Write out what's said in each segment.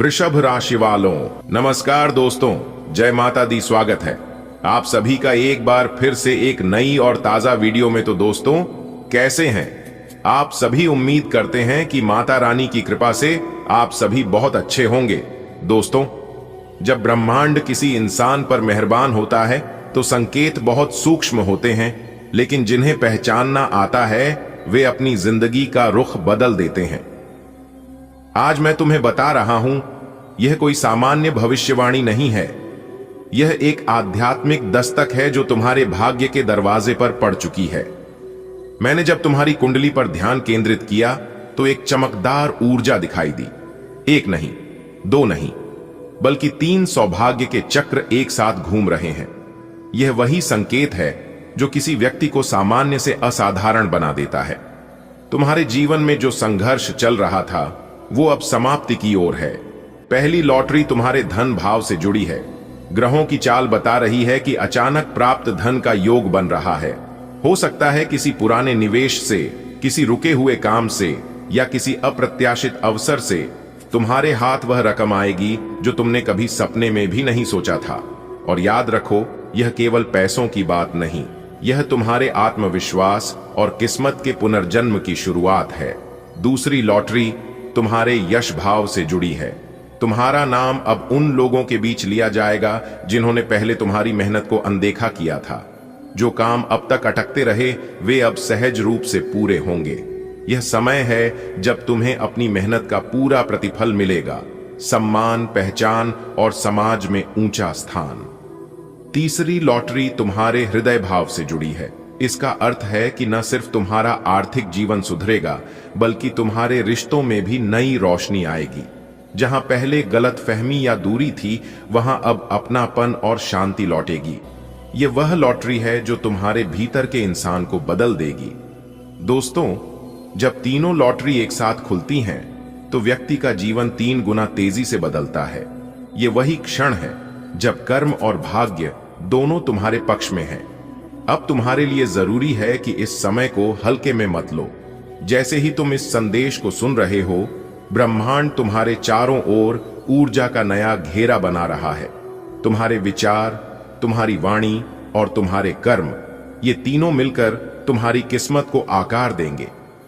वृषभ राशि वालों, नमस्कार दोस्तों, जय माता दी। स्वागत है आप सभी का एक बार फिर से एक नई और ताजा वीडियो में। तो दोस्तों, कैसे हैं आप सभी? उम्मीद करते हैं कि माता रानी की कृपा से आप सभी बहुत अच्छे होंगे। दोस्तों, जब ब्रह्मांड किसी इंसान पर मेहरबान होता है तो संकेत बहुत सूक्ष्म होते हैं, लेकिन जिन्हें पहचानना आता है वे अपनी जिंदगी का रुख बदल देते हैं। आज मैं तुम्हें बता रहा हूं, यह कोई सामान्य भविष्यवाणी नहीं है। यह एक आध्यात्मिक दस्तक है जो तुम्हारे भाग्य के दरवाजे पर पड़ चुकी है। मैंने जब तुम्हारी कुंडली पर ध्यान केंद्रित किया तो एक चमकदार ऊर्जा दिखाई दी। एक नहीं, दो नहीं, बल्कि 3 सौभाग्य के चक्र एक साथ घूम रहे हैं। यह वही संकेत है जो किसी व्यक्ति को सामान्य से असाधारण बना देता है। तुम्हारे जीवन में जो संघर्ष चल रहा था वो अब समाप्ति की ओर है। पहली लॉटरी तुम्हारे धन भाव से जुड़ी है। ग्रहों की चाल बता रही है कि अचानक प्राप्त धन का योग बन रहा है। हो सकता है किसी पुराने निवेश से, किसी रुके हुए काम से या किसी अप्रत्याशित अवसर से तुम्हारे हाथ वह रकम आएगी जो तुमने कभी सपने में भी नहीं सोचा था। और याद रखो, यह केवल पैसों की बात नहीं, यह तुम्हारे आत्मविश्वास और किस्मत के पुनर्जन्म की शुरुआत है। दूसरी लॉटरी तुम्हारे यश भाव से जुड़ी है। तुम्हारा नाम अब उन लोगों के बीच लिया जाएगा जिन्होंने पहले तुम्हारी मेहनत को अनदेखा किया था। जो काम अब तक अटकते रहे वे अब सहज रूप से पूरे होंगे। यह समय है जब तुम्हें अपनी मेहनत का पूरा प्रतिफल मिलेगा, सम्मान, पहचान और समाज में ऊंचा स्थान। तीसरी लॉटरी तुम्हारे हृदय भाव से जुड़ी है। इसका अर्थ है कि न सिर्फ तुम्हारा आर्थिक जीवन सुधरेगा, बल्कि तुम्हारे रिश्तों में भी नई रोशनी आएगी। जहां पहले गलतफहमी या दूरी थी, वहां अब अपनापन और शांति लौटेगी। ये वह लॉटरी है जो तुम्हारे भीतर के इंसान को बदल देगी। दोस्तों, जब तीनों लॉटरी एक साथ खुलती हैं, तो व्यक्ति का जीवन 3 गुना तेजी से बदलता है। ये वही क्षण है जब कर्म और भाग्य दोनों तुम्हारे पक्ष में हैं। अब तुम्हारे लिए जरूरी है कि इस समय को हल्के में मत लो। जैसे ही तुम इस संदेश को सुन रहे हो, ब्रह्मांड तुम्हारे चारों ओर ऊर्जा का नया घेरा बना रहा है। तुम्हारे विचार, तुम्हारी वाणी और तुम्हारे कर्म, ये तीनों मिलकर तुम्हारी किस्मत को आकार देंगे।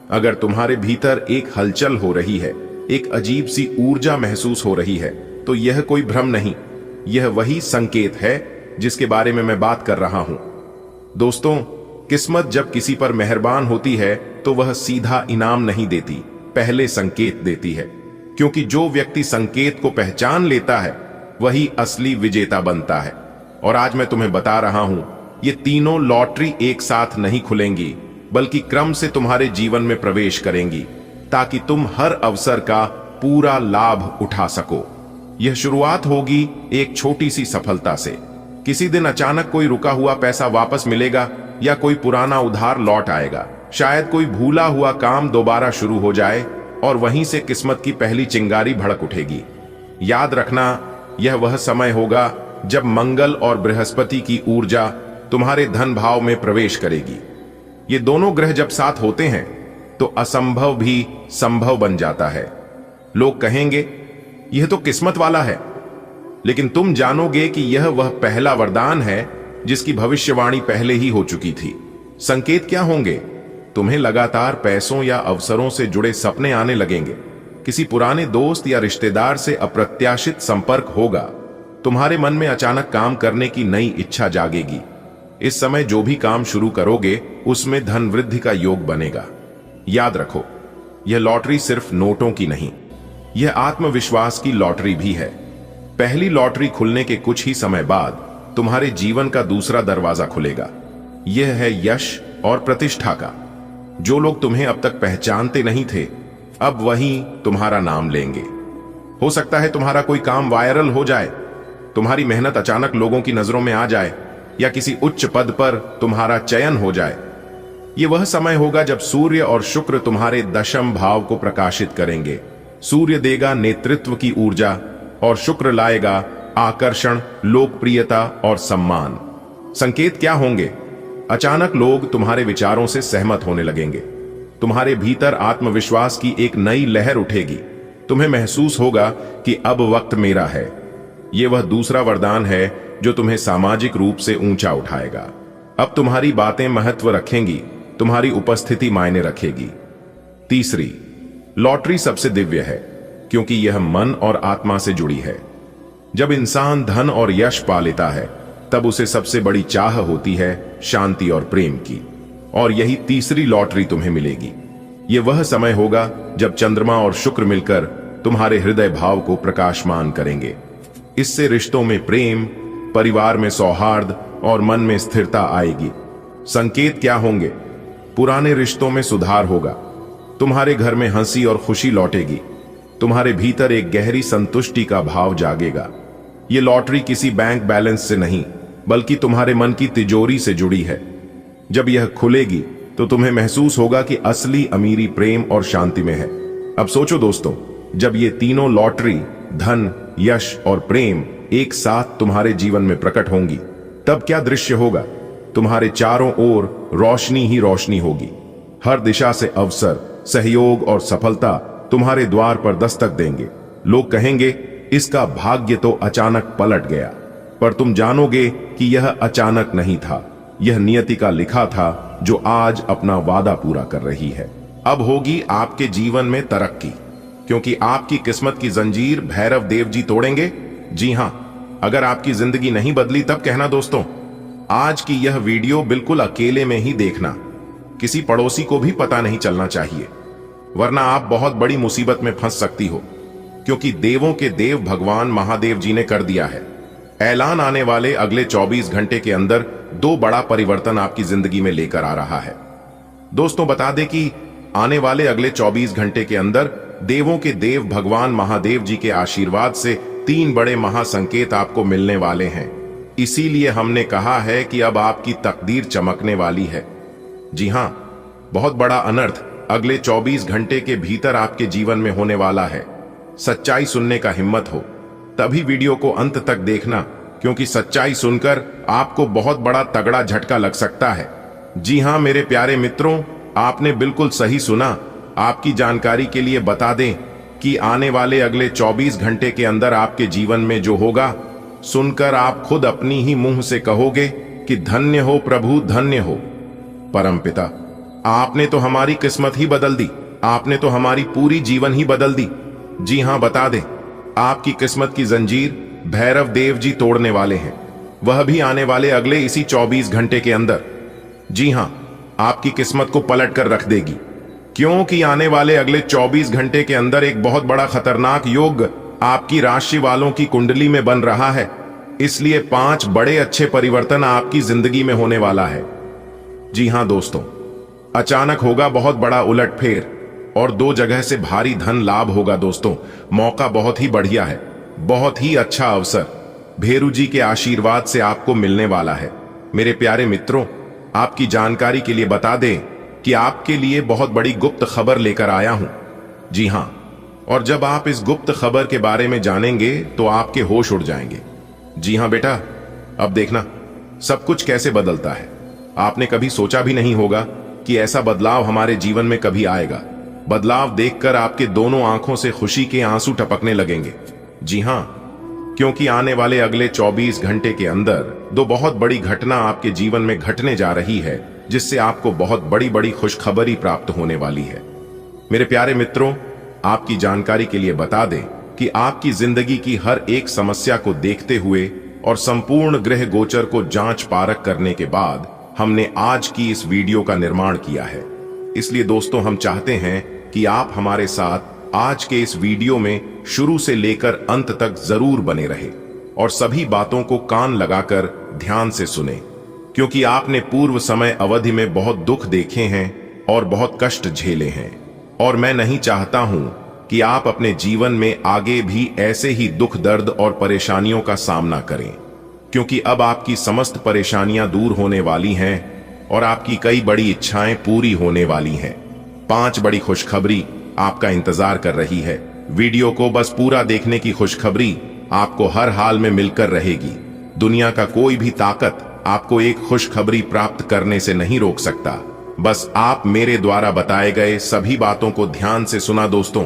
अगर तुम्हारे भीतर एक हलचल हो रही है, एक अजीब सी ऊर्जा महसूस हो रही है, तो यह कोई भ्रम नहीं, यह वही संकेत है जिसके बारे में मैं बात कर रहा हूं। दोस्तों, किस्मत जब किसी पर मेहरबान होती है तो वह सीधा इनाम नहीं देती, पहले संकेत देती है। क्योंकि जो व्यक्ति संकेत को पहचान लेता है वही असली विजेता बनता है। और आज मैं तुम्हें बता रहा हूं, ये तीनों लॉटरी एक साथ नहीं खुलेंगी, बल्कि क्रम से तुम्हारे जीवन में प्रवेश करेंगी, ताकि तुम हर अवसर का पूरा लाभ उठा सको। यह शुरुआत होगी एक छोटी सी सफलता से। किसी दिन अचानक कोई रुका हुआ पैसा वापस मिलेगा या कोई पुराना उधार लौट आएगा। शायद कोई भूला हुआ काम दोबारा शुरू हो जाए और वहीं से किस्मत की पहली चिंगारी भड़क उठेगी। याद रखना, यह वह समय होगा जब मंगल और बृहस्पति की ऊर्जा तुम्हारे धन भाव में प्रवेश करेगी। ये दोनों ग्रह जब साथ होते हैं तो असंभव भी संभव बन जाता है। लोग कहेंगे यह तो किस्मत वाला है, लेकिन तुम जानोगे कि यह वह पहला वरदान है जिसकी भविष्यवाणी पहले ही हो चुकी थी। संकेत क्या होंगे? तुम्हें लगातार पैसों या अवसरों से जुड़े सपने आने लगेंगे। किसी पुराने दोस्त या रिश्तेदार से अप्रत्याशित संपर्क होगा। तुम्हारे मन में अचानक काम करने की नई इच्छा जागेगी। इस समय जो भी काम शुरू करोगे उसमें धन वृद्धि का योग बनेगा। याद रखो, यह लॉटरी सिर्फ नोटों की नहीं, यह आत्मविश्वास की लॉटरी भी है। पहली लॉटरी खुलने के कुछ ही समय बाद तुम्हारे जीवन का दूसरा दरवाजा खुलेगा। यह है यश और प्रतिष्ठा का। जो लोग तुम्हें अब तक पहचानते नहीं थे, अब वही तुम्हारा नाम लेंगे। हो सकता है तुम्हारा कोई काम वायरल हो जाए, तुम्हारी मेहनत अचानक लोगों की नजरों में आ जाए, या किसी उच्च पद पर तुम्हारा चयन हो जाए। यह वह समय होगा जब सूर्य और शुक्र तुम्हारे दशम भाव को प्रकाशित करेंगे। सूर्य देगा नेतृत्व की ऊर्जा और शुक्र लाएगा आकर्षण, लोकप्रियता और सम्मान। संकेत क्या होंगे? अचानक लोग तुम्हारे विचारों से सहमत होने लगेंगे। तुम्हारे भीतर आत्मविश्वास की एक नई लहर उठेगी। तुम्हें महसूस होगा कि अब वक्त मेरा है। यह वह दूसरा वरदान है जो तुम्हें सामाजिक रूप से ऊंचा उठाएगा। अब तुम्हारी बातें महत्व रखेंगी, तुम्हारी उपस्थिति मायने रखेगी। तीसरी, लॉटरी सबसे दिव्य है क्योंकि यह मन और आत्मा से जुड़ी है। जब इंसान धन और यश पा लेता है तब उसे सबसे बड़ी चाह होती है शांति और प्रेम की, और यही तीसरी लॉटरी तुम्हें मिलेगी। यह वह समय होगा जब चंद्रमा और शुक्र मिलकर तुम्हारे हृदय भाव को प्रकाशमान करेंगे। इससे रिश्तों में प्रेम, परिवार में सौहार्द और मन में स्थिरता आएगी। संकेत क्या होंगे? पुराने रिश्तों में सुधार होगा, तुम्हारे घर में हंसी और खुशी लौटेगी, तुम्हारे भीतर एक गहरी संतुष्टि का भाव जागेगा। ये लॉटरी किसी बैंक बैलेंस से नहीं बल्कि तुम्हारे मन की तिजोरी से जुड़ी है। जब यह खुलेगी तो तुम्हें महसूस होगा कि असली अमीरी प्रेम और शांति में है। अब सोचो दोस्तों, जब ये तीनों लॉटरी धन, यश और प्रेम एक साथ तुम्हारे जीवन में प्रकट होंगी तब क्या दृश्य होगा? तुम्हारे चारों ओर रोशनी ही रोशनी होगी। हर दिशा से अवसर, सहयोग और सफलता तुम्हारे द्वार पर दस्तक देंगे। लोग कहेंगे इसका भाग्य तो अचानक पलट गया, पर तुम जानोगे कि यह अचानक नहीं था, यह नियति का लिखा था जो आज अपना वादा पूरा कर रही है। अब होगी आपके जीवन में तरक्की, क्योंकि आपकी किस्मत की जंजीर भैरव देव जी तोड़ेंगे। जी हां, अगर आपकी जिंदगी नहीं बदली तब कहना दोस्तों। आज की यह वीडियो बिल्कुल अकेले में ही देखना, किसी पड़ोसी को भी पता नहीं चलना चाहिए, वरना आप बहुत बड़ी मुसीबत में फंस सकती हो, क्योंकि देवों के देव भगवान महादेव जी ने कर दिया है ऐलान। आने वाले अगले 24 घंटे के अंदर 2 बड़ा परिवर्तन आपकी जिंदगी में लेकर आ रहा है। दोस्तों बता दें कि आने वाले अगले 24 घंटे के अंदर देवों के देव भगवान महादेव जी के आशीर्वाद से 3 बड़े महासंकेत आपको मिलने वाले हैं। इसीलिए हमने कहा है कि अब आपकी तकदीर चमकने वाली है। जी हां, बहुत बड़ा अनर्थ अगले 24 घंटे के भीतर आपके जीवन में होने वाला है। सच्चाई सुनने का हिम्मत हो तभी वीडियो को अंत तक देखना, क्योंकि सच्चाई सुनकर आपको बहुत बड़ा तगड़ा झटका लग सकता है। जी हां मेरे प्यारे मित्रों, आपने बिल्कुल सही सुना। आपकी जानकारी के लिए बता दें कि आने वाले अगले 24 घंटे के अंदर आपके जीवन में जो होगा, सुनकर आप खुद अपनी ही मुंह से कहोगे कि धन्य हो प्रभु, धन्य हो। परमपिता, आपने तो हमारी किस्मत ही बदल दी, आपने तो हमारी पूरी जीवन ही बदल दी। जी हां बता दें, आपकी किस्मत की जंजीर भैरव देव जी तोड़ने वाले हैं, वह भी आने वाले अगले इसी 24 घंटे के अंदर। जी हां, आपकी किस्मत को पलट कर रख देगी, क्योंकि आने वाले अगले 24 घंटे के अंदर एक बहुत बड़ा खतरनाक योग आपकी राशि वालों की कुंडली में बन रहा है। इसलिए 5 बड़े अच्छे परिवर्तन आपकी जिंदगी में होने वाला है। जी हां दोस्तों, अचानक होगा बहुत बड़ा उलटफेर और 2 जगह से भारी धन लाभ होगा। दोस्तों मौका बहुत ही बढ़िया है, बहुत ही अच्छा अवसर भेरू जी के आशीर्वाद से आपको मिलने वाला है। मेरे प्यारे मित्रों, आपकी जानकारी के लिए बता दें कि आपके लिए बहुत बड़ी गुप्त खबर लेकर आया हूं। जी हां, और जब आप इस गुप्त खबर के बारे में जानेंगे तो आपके होश उड़ जाएंगे। जी हां बेटा, अब देखना सब कुछ कैसे बदलता है। आपने कभी सोचा भी नहीं होगा कि ऐसा बदलाव हमारे जीवन में कभी आएगा। बदलाव देखकर आपके दोनों आंखों से खुशी के आंसू टपकने लगेंगे। जी हां, क्योंकि आने वाले अगले 24 घंटे के अंदर 2 बहुत बड़ी घटना आपके जीवन में घटने जा रही है, जिससे आपको बहुत बड़ी बड़ी खुशखबरी प्राप्त होने वाली है। मेरे प्यारे मित्रों, आपकी जानकारी के लिए बता दें कि आपकी जिंदगी की हर एक समस्या को देखते हुए और संपूर्ण ग्रह गोचर को जांच पारख करने के बाद हमने आज की इस वीडियो का निर्माण किया है। इसलिए दोस्तों हम चाहते हैं कि आप हमारे साथ आज के इस वीडियो में शुरू से लेकर अंत तक जरूर बने रहे और सभी बातों को कान लगाकर ध्यान से सुने, क्योंकि आपने पूर्व समय अवधि में बहुत दुख देखे हैं और बहुत कष्ट झेले हैं, और मैं नहीं चाहता हूं कि आप अपने जीवन में आगे भी ऐसे ही दुख, दर्द और परेशानियों का सामना करें, क्योंकि अब आपकी समस्त परेशानियां दूर होने वाली हैं और आपकी कई बड़ी इच्छाएं पूरी होने वाली हैं। 5 बड़ी खुशखबरी आपका इंतजार कर रही है। वीडियो को बस पूरा देखने की खुशखबरी आपको हर हाल में मिलकर रहेगी। दुनिया का कोई भी ताकत आपको एक खुशखबरी प्राप्त करने से नहीं रोक सकता। बस आप मेरे द्वारा बताए गए सभी बातों को ध्यान से सुना दोस्तों।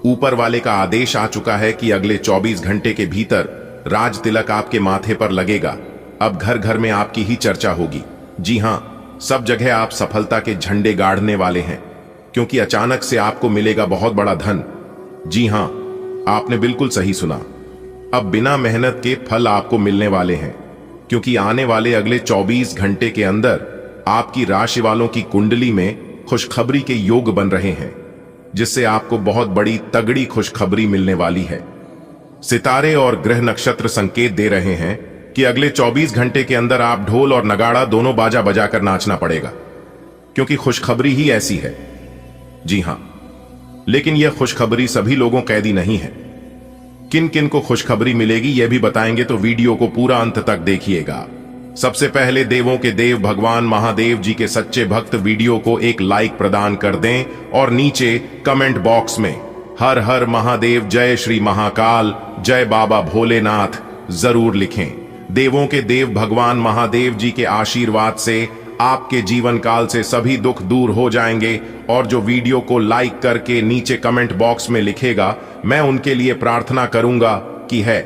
ऊपर वाले का आदेश आ चुका है कि अगले 24 घंटे के भीतर राज तिलक आपके माथे पर लगेगा। अब घर घर में आपकी ही चर्चा होगी। जी हां, सब जगह आप सफलता के झंडे गाड़ने वाले हैं, क्योंकि अचानक से आपको मिलेगा बहुत बड़ा धन। जी हां, आपने बिल्कुल सही सुना। अब बिना मेहनत के फल आपको मिलने वाले हैं, क्योंकि आने वाले अगले 24 घंटे के अंदर आपकी राशि वालों की कुंडली में खुशखबरी के योग बन रहे हैं, जिससे आपको बहुत बड़ी तगड़ी खुशखबरी मिलने वाली है। सितारे और ग्रह नक्षत्र संकेत दे रहे हैं कि अगले 24 घंटे के अंदर आप ढोल और नगाड़ा दोनों बाजा बजाकर नाचना पड़ेगा, क्योंकि खुशखबरी ही ऐसी है। जी हां, लेकिन यह खुशखबरी सभी लोगों कैदी नहीं है। किन किन को खुशखबरी मिलेगी यह भी बताएंगे, तो वीडियो को पूरा अंत तक देखिएगा। सबसे पहले देवों के देव भगवान महादेव जी के सच्चे भक्त वीडियो को एक लाइक प्रदान कर दें और नीचे कमेंट बॉक्स में हर हर महादेव, जय श्री महाकाल, जय बाबा भोलेनाथ जरूर लिखें। देवों के देव भगवान महादेव जी के आशीर्वाद से आपके जीवन काल से सभी दुख दूर हो जाएंगे, और जो वीडियो को लाइक करके नीचे कमेंट बॉक्स में लिखेगा, मैं उनके लिए प्रार्थना करूंगा कि है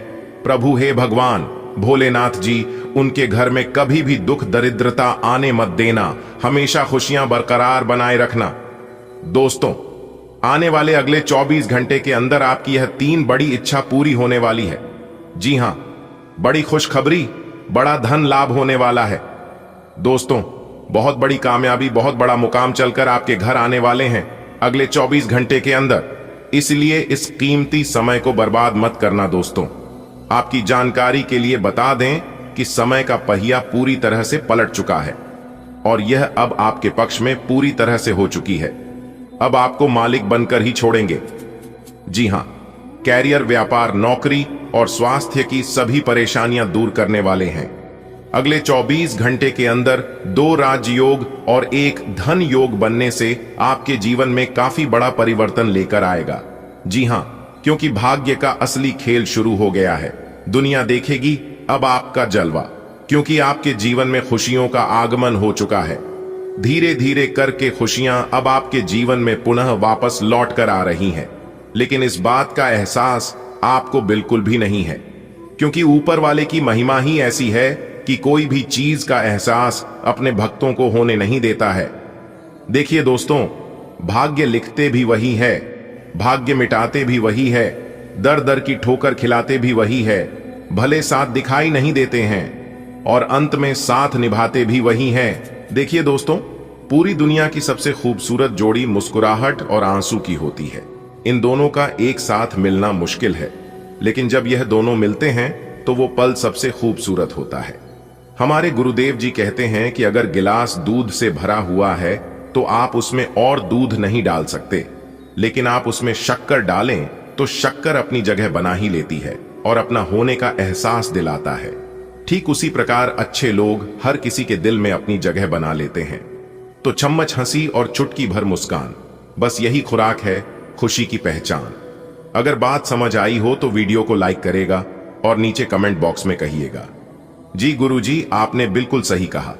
प्रभु हे भगवान भोलेनाथ जी, उनके घर में कभी भी दुख दरिद्रता आने मत देना, हमेशा खुशियां बरकरार बनाए रखना। दोस्तों, आने वाले अगले 24 घंटे के अंदर आपकी यह 3 बड़ी इच्छा पूरी होने वाली है। जी हां, बड़ी खुशखबरी, बड़ा धन लाभ होने वाला है। दोस्तों, बहुत बड़ी कामयाबी, बहुत बड़ा मुकाम चलकर आपके घर आने वाले हैं अगले 24 घंटे के अंदर। इसलिए इस कीमती समय को बर्बाद मत करना। दोस्तों, आपकी जानकारी के लिए बता दें कि समय का पहिया पूरी तरह से पलट चुका है, और यह अब आपके पक्ष में पूरी तरह से हो चुकी है। अब आपको मालिक बनकर ही छोड़ेंगे। जी हां, कैरियर, व्यापार, नौकरी और स्वास्थ्य की सभी परेशानियां दूर करने वाले हैं। अगले 24 घंटे के अंदर 2 राजयोग और 1 धन योग बनने से आपके जीवन में काफी बड़ा परिवर्तन लेकर आएगा। जी हां, क्योंकि भाग्य का असली खेल शुरू हो गया है। दुनिया देखेगी अब आपका जलवा, क्योंकि आपके जीवन में खुशियों का आगमन हो चुका है। धीरे धीरे करके खुशियां अब आपके जीवन में पुनः वापस लौट कर आ रही हैं, लेकिन इस बात का एहसास आपको बिल्कुल भी नहीं है, क्योंकि ऊपर वाले की महिमा ही ऐसी है कि कोई भी चीज का एहसास अपने भक्तों को होने नहीं देता है। देखिए दोस्तों, भाग्य लिखते भी वही है, भाग्य मिटाते भी वही है, दर दर की ठोकर खिलाते भी वही है, भले साथ दिखाई नहीं देते हैं और अंत में साथ निभाते भी वही हैं। देखिए दोस्तों, पूरी दुनिया की सबसे खूबसूरत जोड़ी मुस्कुराहट और आंसू की होती है। इन दोनों का एक साथ मिलना मुश्किल है, लेकिन जब यह दोनों मिलते हैं तो वो पल सबसे खूबसूरत होता है। हमारे गुरुदेव जी कहते हैं कि अगर गिलास दूध से भरा हुआ है तो आप उसमें और दूध नहीं डाल सकते, लेकिन आप उसमें शक्कर डालें तो शक्कर अपनी जगह बना ही लेती है और अपना होने का एहसास दिलाता है। ठीक उसी प्रकार अच्छे लोग हर किसी के दिल में अपनी जगह बना लेते हैं। तो चम्मच हंसी और चुटकी भर मुस्कान, बस यही खुराक है खुशी की पहचान। अगर बात समझ आई हो तो वीडियो को लाइक करेगा और नीचे कमेंट बॉक्स में कहिएगा, जी गुरुजी आपने बिल्कुल सही कहा।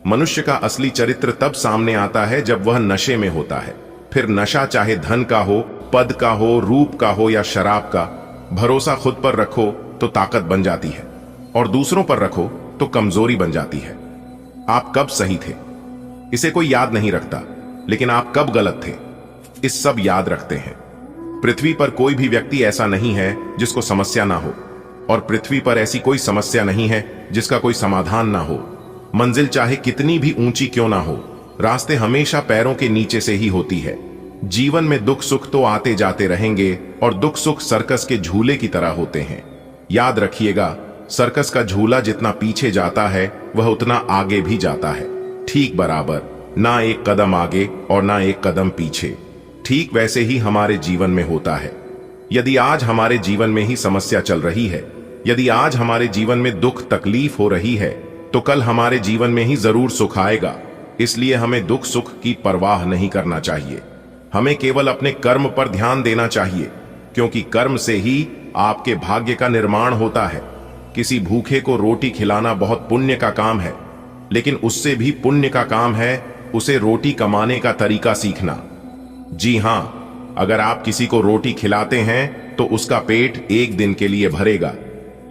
मनुष्य का असली चरित्र तब सामने आता है जब वह नशे में होता है। फिर नशा चाहे धन का हो, पद का हो, रूप का हो या शराब का, भरोसा खुद पर रखो तो ताकत बन जाती है, और दूसरों पर रखो तो कमजोरी बन जाती है। आप कब सही थे इसे कोई याद नहीं रखता, लेकिन आप कब गलत थे इस सब याद रखते हैं। पृथ्वी पर कोई भी व्यक्ति ऐसा नहीं है जिसको समस्या ना हो, और पृथ्वी पर ऐसी कोई समस्या नहीं है जिसका कोई समाधान ना हो। मंजिल चाहे कितनी भी ऊंची क्यों ना हो, रास्ते हमेशा पैरों के नीचे से ही होती है। जीवन में दुख सुख तो आते जाते रहेंगे, और दुख सुख सर्कस के झूले की तरह होते हैं। याद रखिएगा, सर्कस का झूला जितना पीछे जाता है वह उतना आगे भी जाता है, ठीक बराबर, ना एक कदम आगे और ना एक कदम पीछे। ठीक वैसे ही हमारे जीवन में होता है। यदि आज हमारे जीवन में ही समस्या चल रही है, यदि आज हमारे जीवन में दुख तकलीफ हो रही है, तो कल हमारे जीवन में ही जरूर सुख आएगा। इसलिए हमें दुख सुख की परवाह नहीं करना चाहिए। हमें केवल अपने कर्म पर ध्यान देना चाहिए, क्योंकि कर्म से ही आपके भाग्य का निर्माण होता है। किसी भूखे को रोटी खिलाना बहुत पुण्य का काम है, लेकिन उससे भी पुण्य का काम है उसे रोटी कमाने का तरीका सीखना। जी हां, अगर आप किसी को रोटी खिलाते हैं तो उसका पेट एक दिन के लिए भरेगा,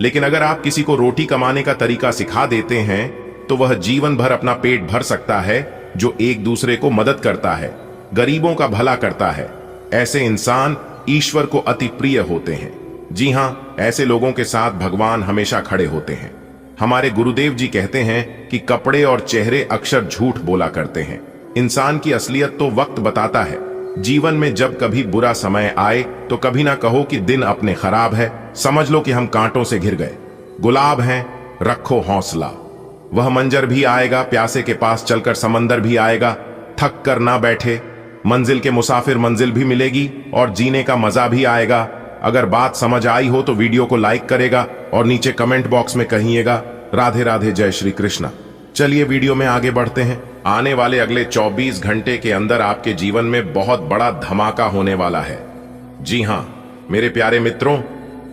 लेकिन अगर आप किसी को रोटी कमाने का तरीका सिखा देते हैं तो वह जीवन भर अपना पेट भर सकता है। जो एक दूसरे को मदद करता है, गरीबों का भला करता है, ऐसे इंसान ईश्वर को अति प्रिय होते हैं। जी हां, ऐसे लोगों के साथ भगवान हमेशा खड़े होते हैं। हमारे गुरुदेव जी कहते हैं कि कपड़े और चेहरे अक्सर झूठ बोला करते हैं, इंसान की असलियत तो वक्त बताता है। जीवन में जब कभी बुरा समय आए तो कभी ना कहो कि दिन अपने खराब है, समझ लो कि हम कांटों से घिर गए। गुलाब हैं, रखो हौसला, वह मंजर भी आएगा, प्यासे के पास चलकर समंदर भी आएगा। थक कर ना बैठे, मंजिल के मुसाफिर मंजिल भी मिलेगी और जीने का मजा भी आएगा। अगर बात समझ आई हो तो वीडियो को लाइक करेगा और नीचे कमेंट बॉक्स में कहिएगा राधे राधे, जय श्री कृष्णा। चलिए वीडियो में आगे बढ़ते हैं। आने वाले अगले 24 घंटे के अंदर आपके जीवन में बहुत बड़ा धमाका होने वाला है। जी हां मेरे प्यारे मित्रों,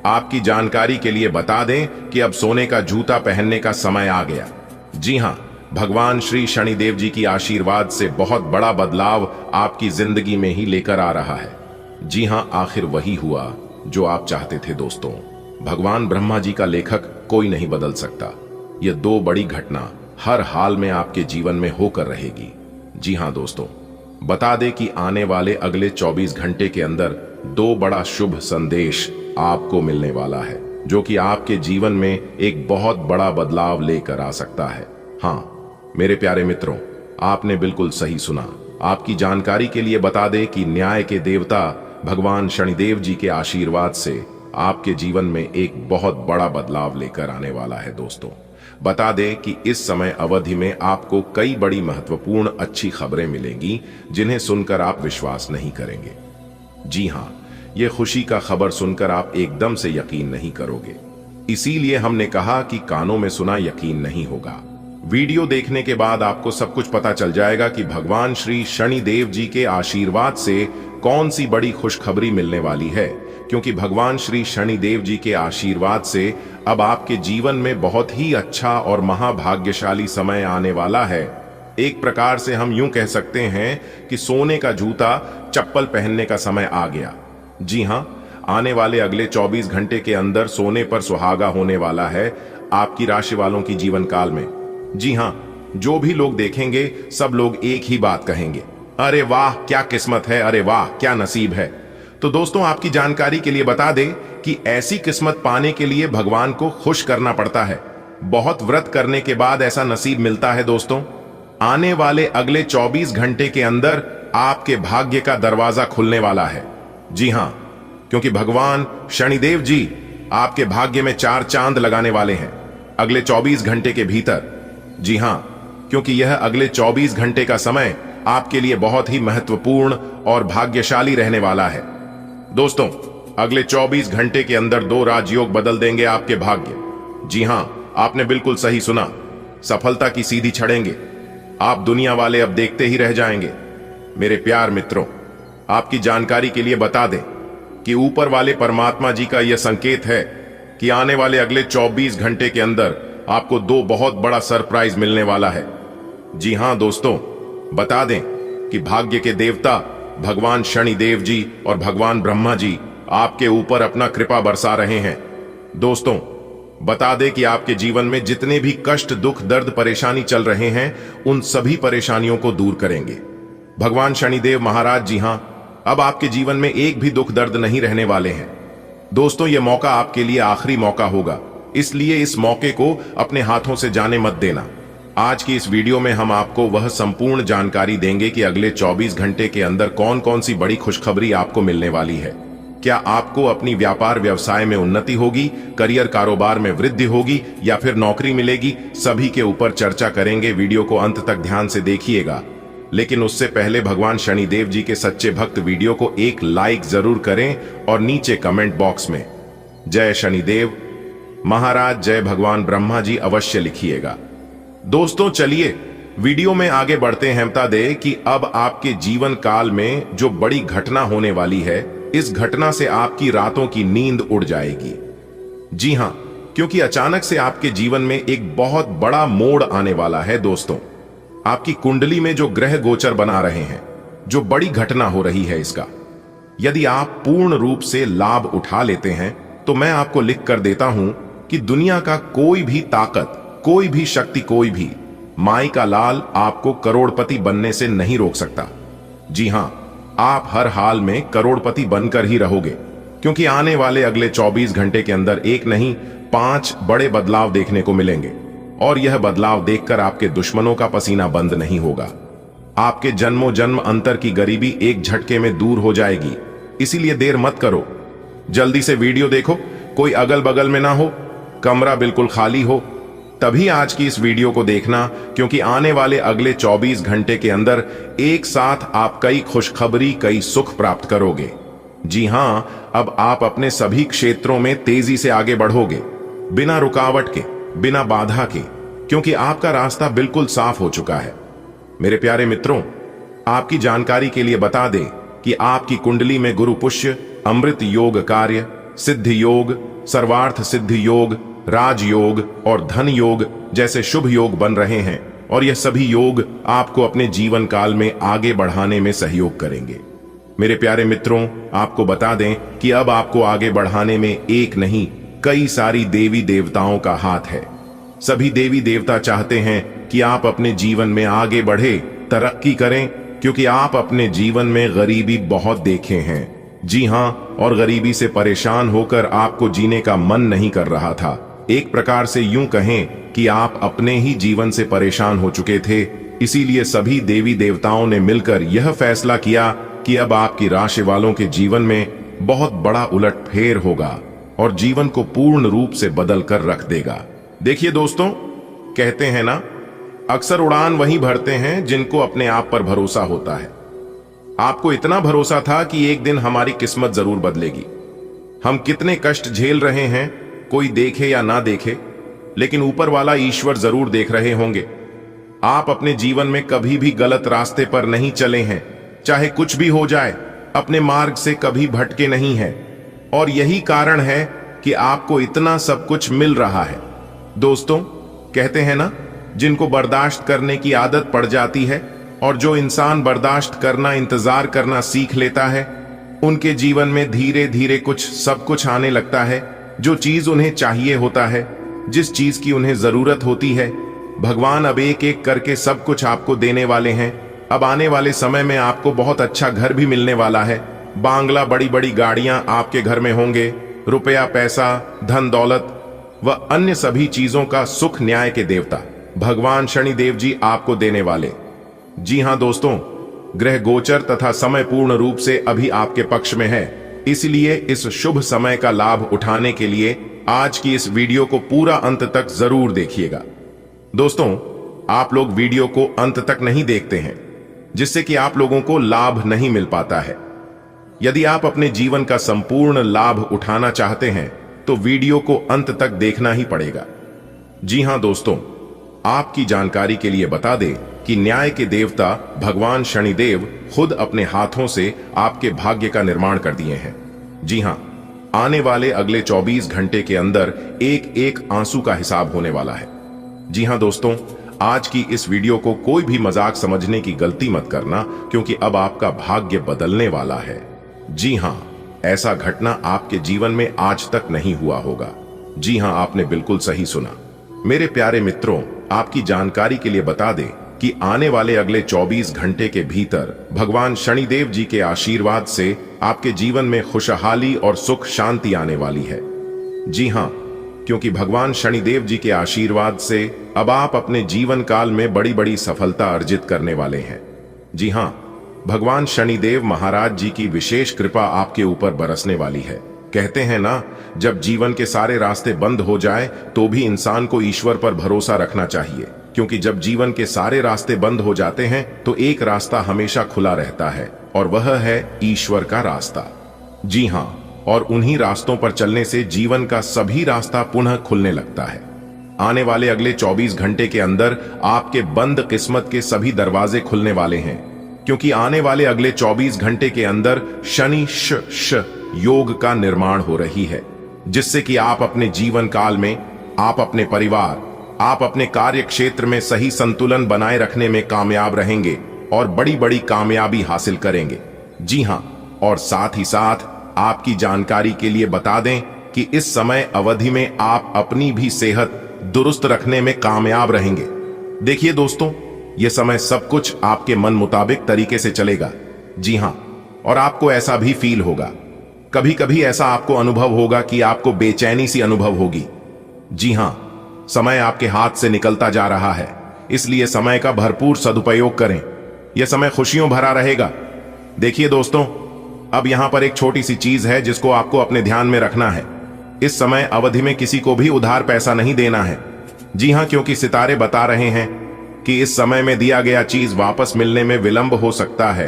आपकी जानकारी के लिए बता दें कि अब सोने का जूता पहनने का समय आ गया। जी हां, भगवान श्री शनिदेव जी की आशीर्वाद से बहुत बड़ा बदलाव आपकी जिंदगी में ही लेकर आ रहा है। जी हां, आखिर वही हुआ जो आप चाहते थे दोस्तों। भगवान ब्रह्मा जी का लेखक कोई नहीं बदल सकता। ये दो बड़ी घटना हर हाल में आपके जीवन में होकर रहेगी। जी हां दोस्तों, बता दें कि आने वाले अगले 24 घंटे के अंदर दो बड़ा शुभ संदेश आपको मिलने वाला है, जो कि आपके जीवन में एक बहुत बड़ा बदलाव लेकर आ सकता है। हां मेरे प्यारे मित्रों, आपने बिल्कुल सही सुना। आपकी जानकारी के लिए बता दें कि न्याय के देवता भगवान शनिदेव जी के आशीर्वाद से आपके जीवन में एक बहुत बड़ा बदलाव लेकर आने वाला है दोस्तों। बता दें कि इस समय अवधि में आपको कई बड़ी महत्वपूर्ण अच्छी खबरें मिलेंगी जिन्हें सुनकर आप विश्वास नहीं करेंगे। जी हां, यह खुशी का खबर सुनकर आप एकदम से यकीन नहीं करोगे। इसीलिए हमने कहा कि कानों में सुना यकीन नहीं होगा। वीडियो देखने के बाद आपको सब कुछ पता चल जाएगा कि भगवान श्री शनिदेव जी के आशीर्वाद से कौन सी बड़ी खुशखबरी मिलने वाली है, क्योंकि भगवान श्री शनिदेव जी के आशीर्वाद से अब आपके जीवन में बहुत ही अच्छा और महाभाग्यशाली समय आने वाला है। एक प्रकार से हम यूं कह सकते हैं कि सोने का जूता चप्पल पहनने का समय आ गया। जी हां, आने वाले अगले 24 घंटे के अंदर सोने पर सुहागा होने वाला है आपकी राशि वालों की जीवन काल में। जी हां, जो भी लोग देखेंगे सब लोग एक ही बात कहेंगे, अरे वाह क्या किस्मत है, अरे वाह क्या नसीब है। तो दोस्तों, आपकी जानकारी के लिए बता दें कि ऐसी किस्मत पाने के लिए भगवान को खुश करना पड़ता है। बहुत व्रत करने के बाद ऐसा नसीब मिलता है दोस्तों। आने वाले अगले 24 घंटे के अंदर आपके भाग्य का दरवाजा खुलने वाला है। जी हां, क्योंकि भगवान शनिदेव जी आपके भाग्य में 4 चांद लगाने वाले हैं अगले 24 घंटे के भीतर। जी हां, क्योंकि यह अगले 24 घंटे का समय आपके लिए बहुत ही महत्वपूर्ण और भाग्यशाली रहने वाला है। दोस्तों, अगले 24 घंटे के अंदर 2 राजयोग बदल देंगे आपके भाग्य। जी हां, आपने बिल्कुल सही सुना, सफलता की सीधी चढ़ेंगे। आप दुनिया वाले अब देखते ही रह जाएंगे। मेरे प्यार मित्रों, आपकी जानकारी के लिए बता दें कि ऊपर वाले परमात्मा जी का यह संकेत है कि आने वाले अगले 24 घंटे के अंदर आपको 2 बहुत बड़ा सरप्राइज मिलने वाला है। जी हां दोस्तों, बता दें कि भाग्य के देवता भगवान शनिदेव जी और भगवान ब्रह्मा जी आपके ऊपर अपना कृपा बरसा रहे हैं। दोस्तों, बता दें कि आपके जीवन में जितने भी कष्ट, दुख, दर्द, परेशानी चल रहे हैं, उन सभी परेशानियों को दूर करेंगे भगवान शनिदेव महाराज। जी हां, अब आपके जीवन में एक भी दुख दर्द नहीं रहने वाले हैं। दोस्तों, यह मौका आपके लिए आखिरी मौका होगा, इसलिए इस मौके को अपने हाथों से जाने मत देना। आज की इस वीडियो में हम आपको वह संपूर्ण जानकारी देंगे कि अगले 24 घंटे के अंदर कौन कौन सी बड़ी खुशखबरी आपको मिलने वाली है। क्या आपको अपनी व्यापार व्यवसाय में उन्नति होगी, करियर कारोबार में वृद्धि होगी या फिर नौकरी मिलेगी, सभी के ऊपर चर्चा करेंगे। वीडियो को अंत तक ध्यान से देखिएगा, लेकिन उससे पहले भगवान शनिदेव जी के सच्चे भक्त वीडियो को एक लाइक जरूर करें और नीचे कमेंट बॉक्स में जय शनिदेव महाराज, जय भगवान ब्रह्मा जी अवश्य लिखिएगा। दोस्तों, चलिए वीडियो में आगे बढ़ते हैं। बता दें कि अब आपके जीवन काल में जो बड़ी घटना होने वाली है, इस घटना से आपकी रातों की नींद उड़ जाएगी। जी हां, क्योंकि अचानक से आपके जीवन में एक बहुत बड़ा मोड़ आने वाला है। दोस्तों, आपकी कुंडली में जो ग्रह गोचर बना रहे हैं, जो बड़ी घटना हो रही है इसका, यदि आप पूर्ण रूप से लाभ उठा लेते हैं तो मैं आपको लिख कर देता हूं कि दुनिया का कोई भी ताकत, कोई भी शक्ति, कोई भी माई का लाल आपको करोड़पति बनने से नहीं रोक सकता। जी हां, आप हर हाल में करोड़पति बनकर ही रहोगे, क्योंकि आने वाले अगले 24 घंटे के अंदर एक नहीं 5 बड़े बदलाव देखने को मिलेंगे। और यह बदलाव देखकर आपके दुश्मनों का पसीना बंद नहीं होगा। आपके जन्मों जन्म अंतर की गरीबी एक झटके में दूर हो जाएगी। इसीलिए देर मत करो, जल्दी से वीडियो देखो, कोई अगल बगल में ना हो, कमरा बिल्कुल खाली हो, तभी आज की इस वीडियो को देखना, क्योंकि आने वाले अगले 24 घंटे के अंदर एक साथ आप कई खुशखबरी, कई सुख प्राप्त करोगे। जी हां, अब आप अपने सभी क्षेत्रों में तेजी से आगे बढ़ोगे, बिना रुकावट के, बिना बाधा के, क्योंकि आपका रास्ता बिल्कुल साफ हो चुका है। मेरे प्यारे मित्रों, आपकी जानकारी के लिए बता दें कि आपकी कुंडली में गुरु पुष्य, अमृत योग कार्य, सिद्धि योग, सर्वार्थ सिद्धि योग, राजयोग और धन योग जैसे शुभ योग बन रहे हैं, और यह सभी योग आपको अपने जीवन काल में आगे बढ़ाने में सहयोग करेंगे। मेरे प्यारे मित्रों, आपको बता दें कि अब आपको आगे बढ़ाने में एक नहीं कई सारी देवी देवताओं का हाथ है। सभी देवी देवता चाहते हैं कि आप अपने जीवन में आगे बढ़े, तरक्की करें, क्योंकि आप अपने जीवन में गरीबी बहुत देखे हैं। जी हां, और गरीबी से परेशान होकर आपको जीने का मन नहीं कर रहा था। एक प्रकार से यूं कहें कि आप अपने ही जीवन से परेशान हो चुके थे। इसीलिए सभी देवी देवताओं ने मिलकर यह फैसला किया कि अब आपकी राशि वालों के जीवन में बहुत बड़ा उलटफेर होगा और जीवन को पूर्ण रूप से बदल कर रख देगा। देखिए दोस्तों, कहते हैं ना, अक्सर उड़ान वही भरते हैं जिनको अपने आप पर भरोसा होता है। आपको इतना भरोसा था कि एक दिन हमारी किस्मत जरूर बदलेगी। हम कितने कष्ट झेल रहे हैं, कोई देखे या ना देखे, लेकिन ऊपर वाला ईश्वर जरूर देख रहे होंगे। आप अपने जीवन में कभी भी गलत रास्ते पर नहीं चले हैं, चाहे कुछ भी हो जाए, अपने मार्ग से कभी भटके नहीं हैं, और यही कारण है कि आपको इतना सब कुछ मिल रहा है। दोस्तों, कहते हैं ना, जिनको बर्दाश्त करने की आदत पड़ जाती है और जो इंसान बर्दाश्त करना, इंतजार करना सीख लेता है, उनके जीवन में धीरे धीरे सब कुछ आने लगता है। जो चीज उन्हें चाहिए होता है, जिस चीज की उन्हें जरूरत होती है, भगवान अब एक एक करके सब कुछ आपको देने वाले हैं। अब आने वाले समय में आपको बहुत अच्छा घर भी मिलने वाला है। बांग्ला, बड़ी बड़ी गाड़ियां आपके घर में होंगे। रुपया, पैसा, धन दौलत व अन्य सभी चीजों का सुख न्याय के देवता भगवान शनिदेव जी आपको देने वाले। जी हां दोस्तों, ग्रह गोचर तथा समय पूर्ण रूप से अभी आपके पक्ष में है। इसलिए इस शुभ समय का लाभ उठाने के लिए आज की इस वीडियो को पूरा अंत तक जरूर देखिएगा। दोस्तों, आप लोग वीडियो को अंत तक नहीं देखते हैं, जिससे कि आप लोगों को लाभ नहीं मिल पाता है। यदि आप अपने जीवन का संपूर्ण लाभ उठाना चाहते हैं तो वीडियो को अंत तक देखना ही पड़ेगा। जी हां दोस्तों, आपकी जानकारी के लिए बता दें कि न्याय के देवता भगवान शनिदेव खुद अपने हाथों से आपके भाग्य का निर्माण कर दिए हैं। जी हां, आने वाले अगले 24 घंटे के अंदर एक एक आंसू का हिसाब होने वाला है। जी हां दोस्तों, आज की इस वीडियो को कोई भी मजाक समझने की गलती मत करना, क्योंकि अब आपका भाग्य बदलने वाला है। जी हां, ऐसा घटना आपके जीवन में आज तक नहीं हुआ होगा। जी हां, आपने बिल्कुल सही सुना। मेरे प्यारे मित्रों, आपकी जानकारी के लिए बता दें कि आने वाले अगले 24 घंटे के भीतर भगवान शनिदेव जी के आशीर्वाद से आपके जीवन में खुशहाली और सुख शांति आने वाली है। जी हां, क्योंकि भगवान शनिदेव जी के आशीर्वाद से अब आप अपने जीवन काल में बड़ी बड़ी सफलता अर्जित करने वाले हैं। जी हां, भगवान शनिदेव महाराज जी की विशेष कृपा आपके ऊपर बरसने वाली है। कहते हैं ना, जब जीवन के सारे रास्ते बंद हो जाए तो भी इंसान को ईश्वर पर भरोसा रखना चाहिए, क्योंकि जब जीवन के सारे रास्ते बंद हो जाते हैं तो एक रास्ता हमेशा खुला रहता है, और वह है ईश्वर का रास्ता। जी हां, और उन्हीं रास्तों पर चलने से जीवन का सभी रास्ता पुनः खुलने लगता है। आने वाले अगले 24 घंटे के अंदर आपके बंद किस्मत के सभी दरवाजे खुलने वाले हैं, क्योंकि आने वाले अगले 24 घंटे के अंदर शनि श योग का निर्माण हो रही है, जिससे कि आप अपने जीवन काल में, आप अपने परिवार, आप अपने कार्य क्षेत्र में सही संतुलन बनाए रखने में कामयाब रहेंगे और बड़ी बड़ी कामयाबी हासिल करेंगे। जी हां, और साथ ही साथ आपकी जानकारी के लिए बता दें कि इस समय अवधि में आप अपनी भी सेहत दुरुस्त रखने में कामयाब रहेंगे। देखिए दोस्तों, यह समय सब कुछ आपके मन मुताबिक तरीके से चलेगा। जी हां, और आपको ऐसा भी फील होगा, कभी कभी ऐसा आपको अनुभव होगा कि आपको बेचैनी सी अनुभव होगी। जी हां, समय आपके हाथ से निकलता जा रहा है, इसलिए समय का भरपूर सदुपयोग करें। यह समय खुशियों भरा रहेगा। देखिए दोस्तों, अब यहां पर एक छोटी सी चीज है जिसको आपको अपने ध्यान में रखना है। इस समय अवधि में किसी को भी उधार पैसा नहीं देना है। जी हां, क्योंकि सितारे बता रहे हैं कि इस समय में दिया गया चीज वापस मिलने में विलंब हो सकता है।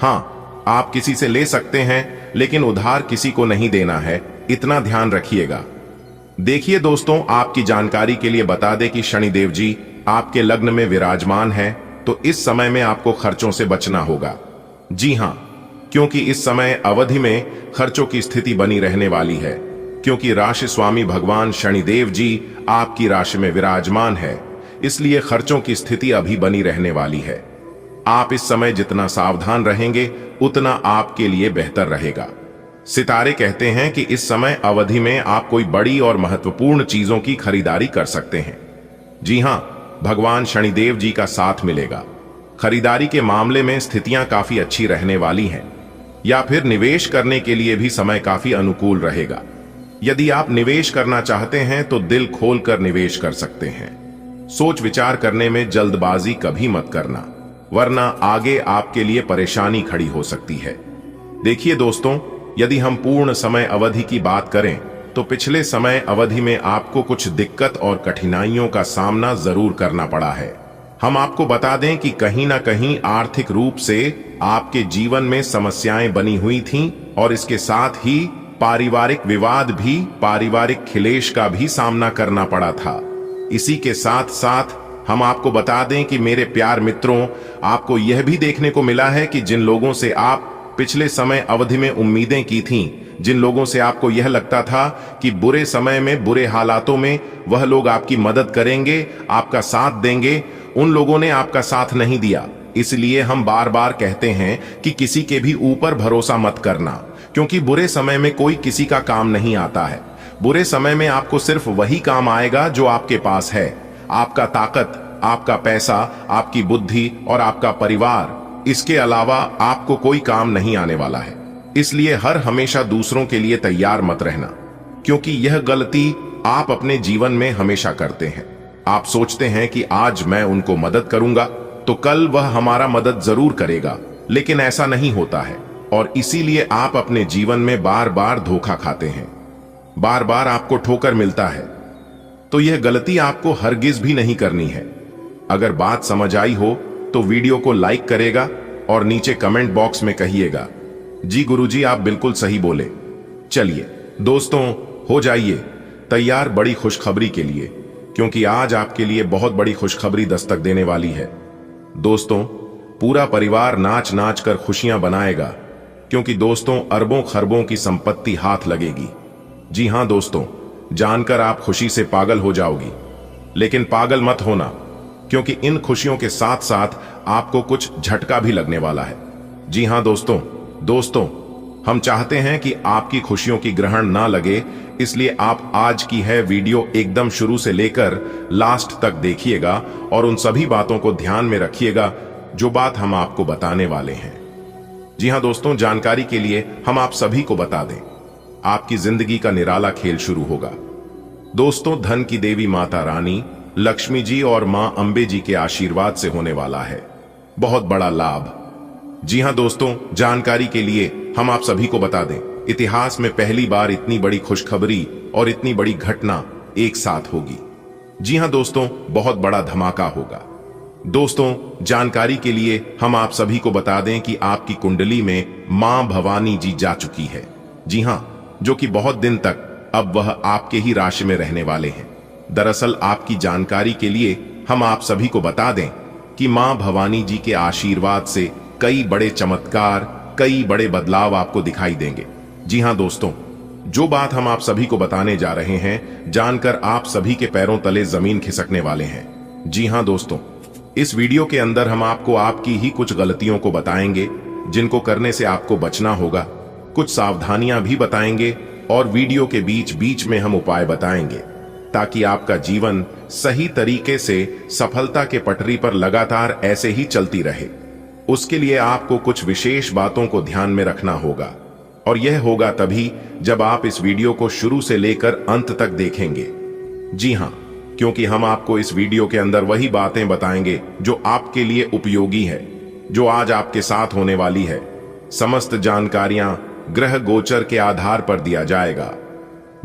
हां, आप किसी से ले सकते हैं, लेकिन उधार किसी को नहीं देना है, इतना ध्यान रखिएगा। देखिए दोस्तों, आपकी जानकारी के लिए बता दें कि शनिदेव जी आपके लग्न में विराजमान है, तो इस समय में आपको खर्चों से बचना होगा। जी हां, क्योंकि इस समय अवधि में खर्चों की स्थिति बनी रहने वाली है, क्योंकि राशि स्वामी भगवान शनिदेव जी आपकी राशि में विराजमान है, इसलिए खर्चों की स्थिति अभी बनी रहने वाली है। आप इस समय जितना सावधान रहेंगे उतना आपके लिए बेहतर रहेगा। सितारे कहते हैं कि इस समय अवधि में आप कोई बड़ी और महत्वपूर्ण चीजों की खरीदारी कर सकते हैं। जी हां, भगवान शनिदेव जी का साथ मिलेगा। खरीदारी के मामले में स्थितियां काफी अच्छी रहने वाली हैं, या फिर निवेश करने के लिए भी समय काफी अनुकूल रहेगा। यदि आप निवेश करना चाहते हैं तो दिल खोलकर निवेश कर सकते हैं। सोच विचार करने में जल्दबाजी कभी मत करना, वरना आगे आपके लिए परेशानी खड़ी हो सकती है। देखिए दोस्तों, यदि हम पूर्ण समय अवधि की बात करें तो पिछले समय अवधि में आपको कुछ दिक्कत और कठिनाइयों का सामना जरूर करना पड़ा है। हम आपको बता दें कि कहीं ना कहीं आर्थिक रूप से आपके जीवन में समस्याएं बनी हुई थीं, और इसके साथ ही पारिवारिक विवाद भी, पारिवारिक खिलेश का भी सामना करना पड़ा था। इसी के साथ साथ हम आपको बता दें कि मेरे प्यार मित्रों, आपको यह भी देखने को मिला है कि जिन लोगों से आप पिछले समय अवधि में उम्मीदें की थीं, जिन लोगों से आपको यह लगता था कि बुरे समय में, बुरे हालातों में वह लोग आपकी मदद करेंगे, आपका साथ देंगे, उन लोगों ने आपका साथ नहीं दिया। इसलिए हम बार बार कहते हैं कि किसी के भी ऊपर भरोसा मत करना, क्योंकि बुरे समय में कोई किसी का काम नहीं आता है। बुरे समय में आपको सिर्फ वही काम आएगा जो आपके पास है। आपका ताकत, आपका पैसा, आपकी बुद्धि और आपका परिवार, इसके अलावा आपको कोई काम नहीं आने वाला है। इसलिए हर हमेशा दूसरों के लिए तैयार मत रहना, क्योंकि यह गलती आप अपने जीवन में हमेशा करते हैं। आप सोचते हैं कि आज मैं उनको मदद करूंगा तो कल वह हमारा मदद जरूर करेगा, लेकिन ऐसा नहीं होता है, और इसीलिए आप अपने जीवन में बार बार धोखा खाते हैं, बार बार आपको ठोकर मिलता है। तो यह गलती आपको हरगिज भी नहीं करनी है। अगर बात समझ आई हो तो वीडियो को लाइक करेगा और नीचे कमेंट बॉक्स में कहिएगा, जी गुरुजी आप बिल्कुल सही बोले। चलिए दोस्तों, हो जाइए तैयार बड़ी खुशखबरी के लिए, क्योंकि आज आपके लिए बहुत बड़ी खुशखबरी दस्तक देने वाली है। दोस्तों, पूरा परिवार नाच नाच कर खुशियां बनाएगा, क्योंकि दोस्तों अरबों खरबों की संपत्ति हाथ लगेगी। जी हां दोस्तों, जानकर आप खुशी से पागल हो जाओगी, लेकिन पागल मत होना, क्योंकि इन खुशियों के साथ साथ आपको कुछ झटका भी लगने वाला है। जी हां दोस्तों, हम चाहते हैं कि आपकी खुशियों की ग्रहण ना लगे, इसलिए आप आज की है वीडियो एकदम शुरू से लेकर लास्ट तक देखिएगा और उन सभी बातों को ध्यान में रखिएगा जो बात हम आपको बताने वाले हैं। जी हां दोस्तों, जानकारी के लिए हम आप सभी को बता दें, आपकी जिंदगी का निराला खेल शुरू होगा। दोस्तों, धन की देवी माता रानी लक्ष्मी जी और मां अंबे जी के आशीर्वाद से होने वाला है बहुत बड़ा लाभ। जी हां दोस्तों, जानकारी के लिए हम आप सभी को बता दें, इतिहास में पहली बार इतनी बड़ी खुशखबरी और इतनी बड़ी घटना एक साथ होगी। जी हां दोस्तों, बहुत बड़ा धमाका होगा। दोस्तों, जानकारी के लिए हम आप सभी को बता दें कि आपकी कुंडली में मां भवानी जी जा चुकी है। जी हां, जो कि बहुत दिन तक अब वह आपके ही राशि में रहने वाले हैं। दरअसल आपकी जानकारी के लिए हम आप सभी को बता दें कि मां भवानी जी के आशीर्वाद से कई बड़े चमत्कार, कई बड़े बदलाव आपको दिखाई देंगे। जी हां दोस्तों, जो बात हम आप सभी को बताने जा रहे हैं, जानकर आप सभी के पैरों तले जमीन खिसकने वाले हैं। जी हां दोस्तों, इस वीडियो के अंदर हम आपको आपकी ही कुछ गलतियों को बताएंगे, जिनको करने से आपको बचना होगा। कुछ सावधानियां भी बताएंगे और वीडियो के बीच बीच में हम उपाय बताएंगे ताकि आपका जीवन सही तरीके से सफलता के पटरी पर लगातार ऐसे ही चलती रहे। उसके लिए आपको कुछ विशेष बातों को ध्यान में रखना होगा और यह होगा तभी जब आप इस वीडियो को शुरू से लेकर अंत तक देखेंगे। जी हां, क्योंकि हम आपको इस वीडियो के अंदर वही बातें बताएंगे जो आपके लिए उपयोगी है, जो आज आपके साथ होने वाली है। समस्त जानकारियां ग्रह गोचर के आधार पर दिया जाएगा।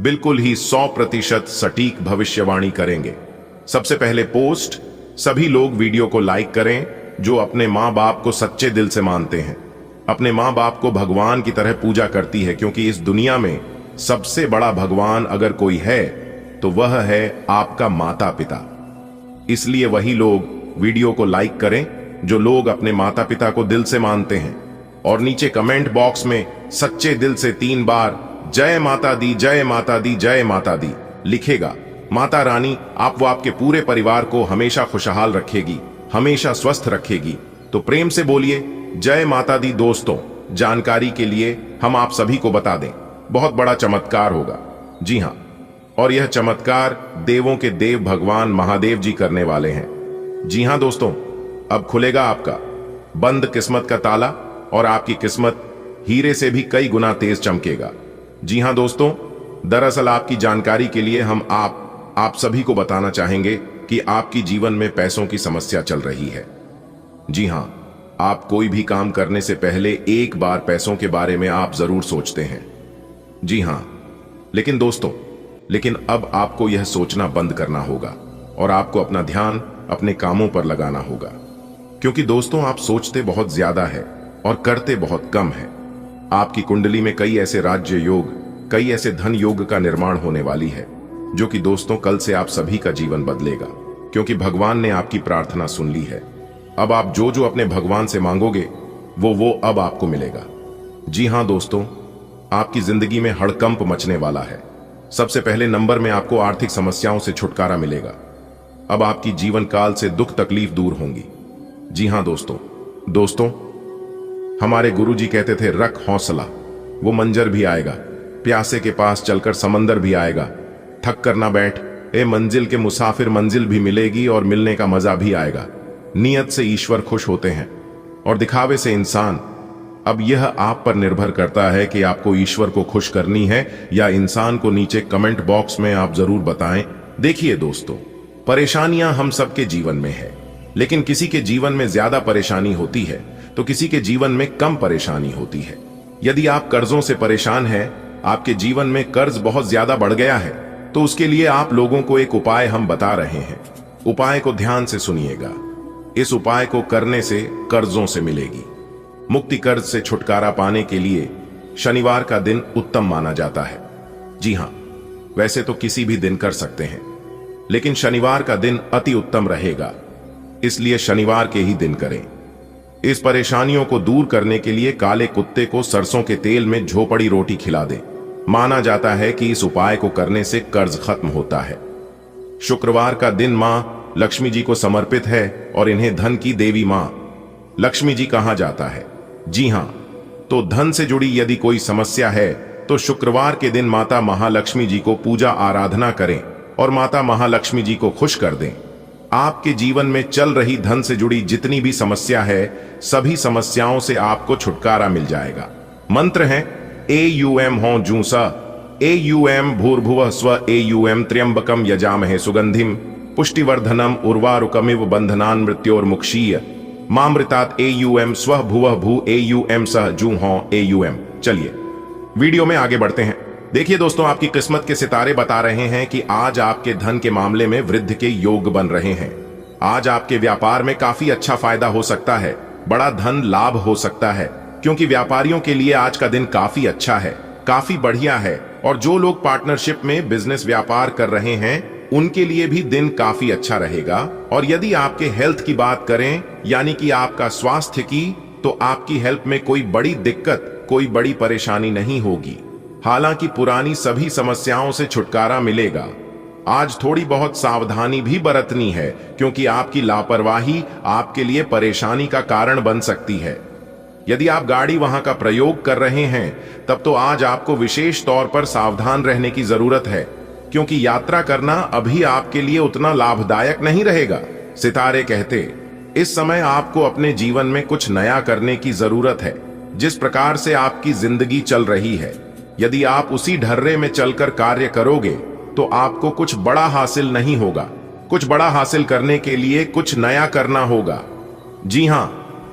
बिल्कुल ही 100% सटीक भविष्यवाणी करेंगे। सबसे पहले पोस्ट, सभी लोग वीडियो को लाइक करें जो अपने माँ बाप को सच्चे दिल से मानते हैं, अपने माँ बाप को भगवान की तरह पूजा करती है, क्योंकि इस दुनिया में सबसे बड़ा भगवान अगर कोई है तो वह है आपका माता पिता। इसलिए वही लोग वीडियो को लाइक करें जो लोग अपने माता पिता को दिल से मानते हैं, और नीचे कमेंट बॉक्स में सच्चे दिल से 3 बार जय माता दी, जय माता दी, जय माता दी लिखेगा। माता रानी आप व आपके पूरे परिवार को हमेशा खुशहाल रखेगी, हमेशा स्वस्थ रखेगी। तो प्रेम से बोलिए जय माता दी। दोस्तों, जानकारी के लिए हम आप सभी को बता दें, बहुत बड़ा चमत्कार होगा। जी हां, और यह चमत्कार देवों के देव भगवान महादेव जी करने वाले हैं। जी हां दोस्तों, अब खुलेगा आपका बंद किस्मत का ताला और आपकी किस्मत हीरे से भी कई गुना तेज चमकेगा। जी हां दोस्तों, दरअसल आपकी जानकारी के लिए हम आप सभी को बताना चाहेंगे कि आपकी जीवन में पैसों की समस्या चल रही है। जी हां, आप कोई भी काम करने से पहले एक बार पैसों के बारे में आप जरूर सोचते हैं। जी हां, लेकिन दोस्तों, अब आपको यह सोचना बंद करना होगा और आपको अपना ध्यान अपने कामों पर लगाना होगा, क्योंकि दोस्तों आप सोचते बहुत ज्यादा है और करते बहुत कम है। आपकी कुंडली में कई ऐसे राज्य योग, कई ऐसे धन योग का निर्माण होने वाली है, जो कि दोस्तों कल से आप सभी का जीवन बदलेगा, क्योंकि भगवान ने आपकी प्रार्थना सुन ली है। अब आप जो जो अपने भगवान से मांगोगे वो अब आपको मिलेगा। जी हां दोस्तों, आपकी जिंदगी में हड़कंप मचने वाला है। सबसे पहले नंबर में आपको आर्थिक समस्याओं से छुटकारा मिलेगा। अब आपकी जीवन काल से दुख तकलीफ दूर होंगी। जी हां दोस्तों, हमारे गुरुजी कहते थे रख हौसला, वो मंजर भी आएगा, प्यासे के पास चलकर समंदर भी आएगा। थक कर ना बैठ, ए मंजिल के मुसाफिर, मंजिल भी मिलेगी और मिलने का मजा भी आएगा। नियत से ईश्वर खुश होते हैं और दिखावे से इंसान। अब यह आप पर निर्भर करता है कि आपको ईश्वर को खुश करनी है या इंसान को। नीचे कमेंट बॉक्स में आप जरूर बताएं। देखिए दोस्तों, परेशानियां हम सबके जीवन में है, लेकिन किसी के जीवन में ज्यादा परेशानी होती है तो किसी के जीवन में कम परेशानी होती है। यदि आप कर्जों से परेशान हैं, आपके जीवन में कर्ज बहुत ज्यादा बढ़ गया है, तो उसके लिए आप लोगों को एक उपाय हम बता रहे हैं। उपाय को ध्यान से सुनिएगा। इस उपाय को करने से कर्जों से मिलेगी मुक्ति। कर्ज से छुटकारा पाने के लिए शनिवार का दिन उत्तम माना जाता है। जी हां, वैसे तो किसी भी दिन कर सकते हैं, लेकिन शनिवार का दिन अति उत्तम रहेगा, इसलिए शनिवार के ही दिन करें। इस परेशानियों को दूर करने के लिए काले कुत्ते को सरसों के तेल में झोपड़ी रोटी खिला दें। माना जाता है कि इस उपाय को करने से कर्ज खत्म होता है। शुक्रवार का दिन मां लक्ष्मी जी को समर्पित है और इन्हें धन की देवी मां लक्ष्मी जी कहा जाता है। जी हां, तो धन से जुड़ी यदि कोई समस्या है तो शुक्रवार के दिन माता महालक्ष्मी जी को पूजा आराधना करें और माता महालक्ष्मी जी को खुश कर दें। आपके जीवन में चल रही धन से जुड़ी जितनी भी समस्या है, सभी समस्याओं से आपको छुटकारा मिल जाएगा। मंत्र है AUM हो जूसा, AUM भूर्भुवः स्व, AUM त्र्यंबकम यजामहे सुगंधिम पुष्टिवर्धनम उर्वारुकमिव बंधनान मृत्योर्मुक्षीय मामृतात् AUM स्वः भुवः भू AUM सह जू हो AUM। चलिए वीडियो में आगे बढ़ते हैं। देखिए दोस्तों, आपकी किस्मत के सितारे बता रहे हैं कि आज आपके धन के मामले में वृद्धि के योग बन रहे हैं। आज आपके व्यापार में काफी अच्छा फायदा हो सकता है, बड़ा धन लाभ हो सकता है, क्योंकि व्यापारियों के लिए आज का दिन काफी अच्छा है, काफी बढ़िया है। और जो लोग पार्टनरशिप में बिजनेस व्यापार कर रहे हैं, उनके लिए भी दिन काफी अच्छा रहेगा। और यदि आपके हेल्थ की बात करें, यानी कि आपका स्वास्थ्य की, तो आपकी हेल्थ में कोई बड़ी दिक्कत, कोई बड़ी परेशानी नहीं होगी। हालांकि पुरानी सभी समस्याओं से छुटकारा मिलेगा। आज थोड़ी बहुत सावधानी भी बरतनी है, क्योंकि आपकी लापरवाही आपके लिए परेशानी का कारण बन सकती है। यदि आप गाड़ी वहां का प्रयोग कर रहे हैं तब तो आज आपको विशेष तौर पर सावधान रहने की जरूरत है, क्योंकि यात्रा करना अभी आपके लिए उतना लाभदायक नहीं रहेगा। सितारे कहते, इस समय आपको अपने जीवन में कुछ नया करने की जरूरत है। जिस प्रकार से आपकी जिंदगी चल रही है, यदि आप उसी ढर्रे में चलकर कार्य करोगे तो आपको कुछ बड़ा हासिल नहीं होगा। कुछ बड़ा हासिल करने के लिए कुछ नया करना होगा। जी हां,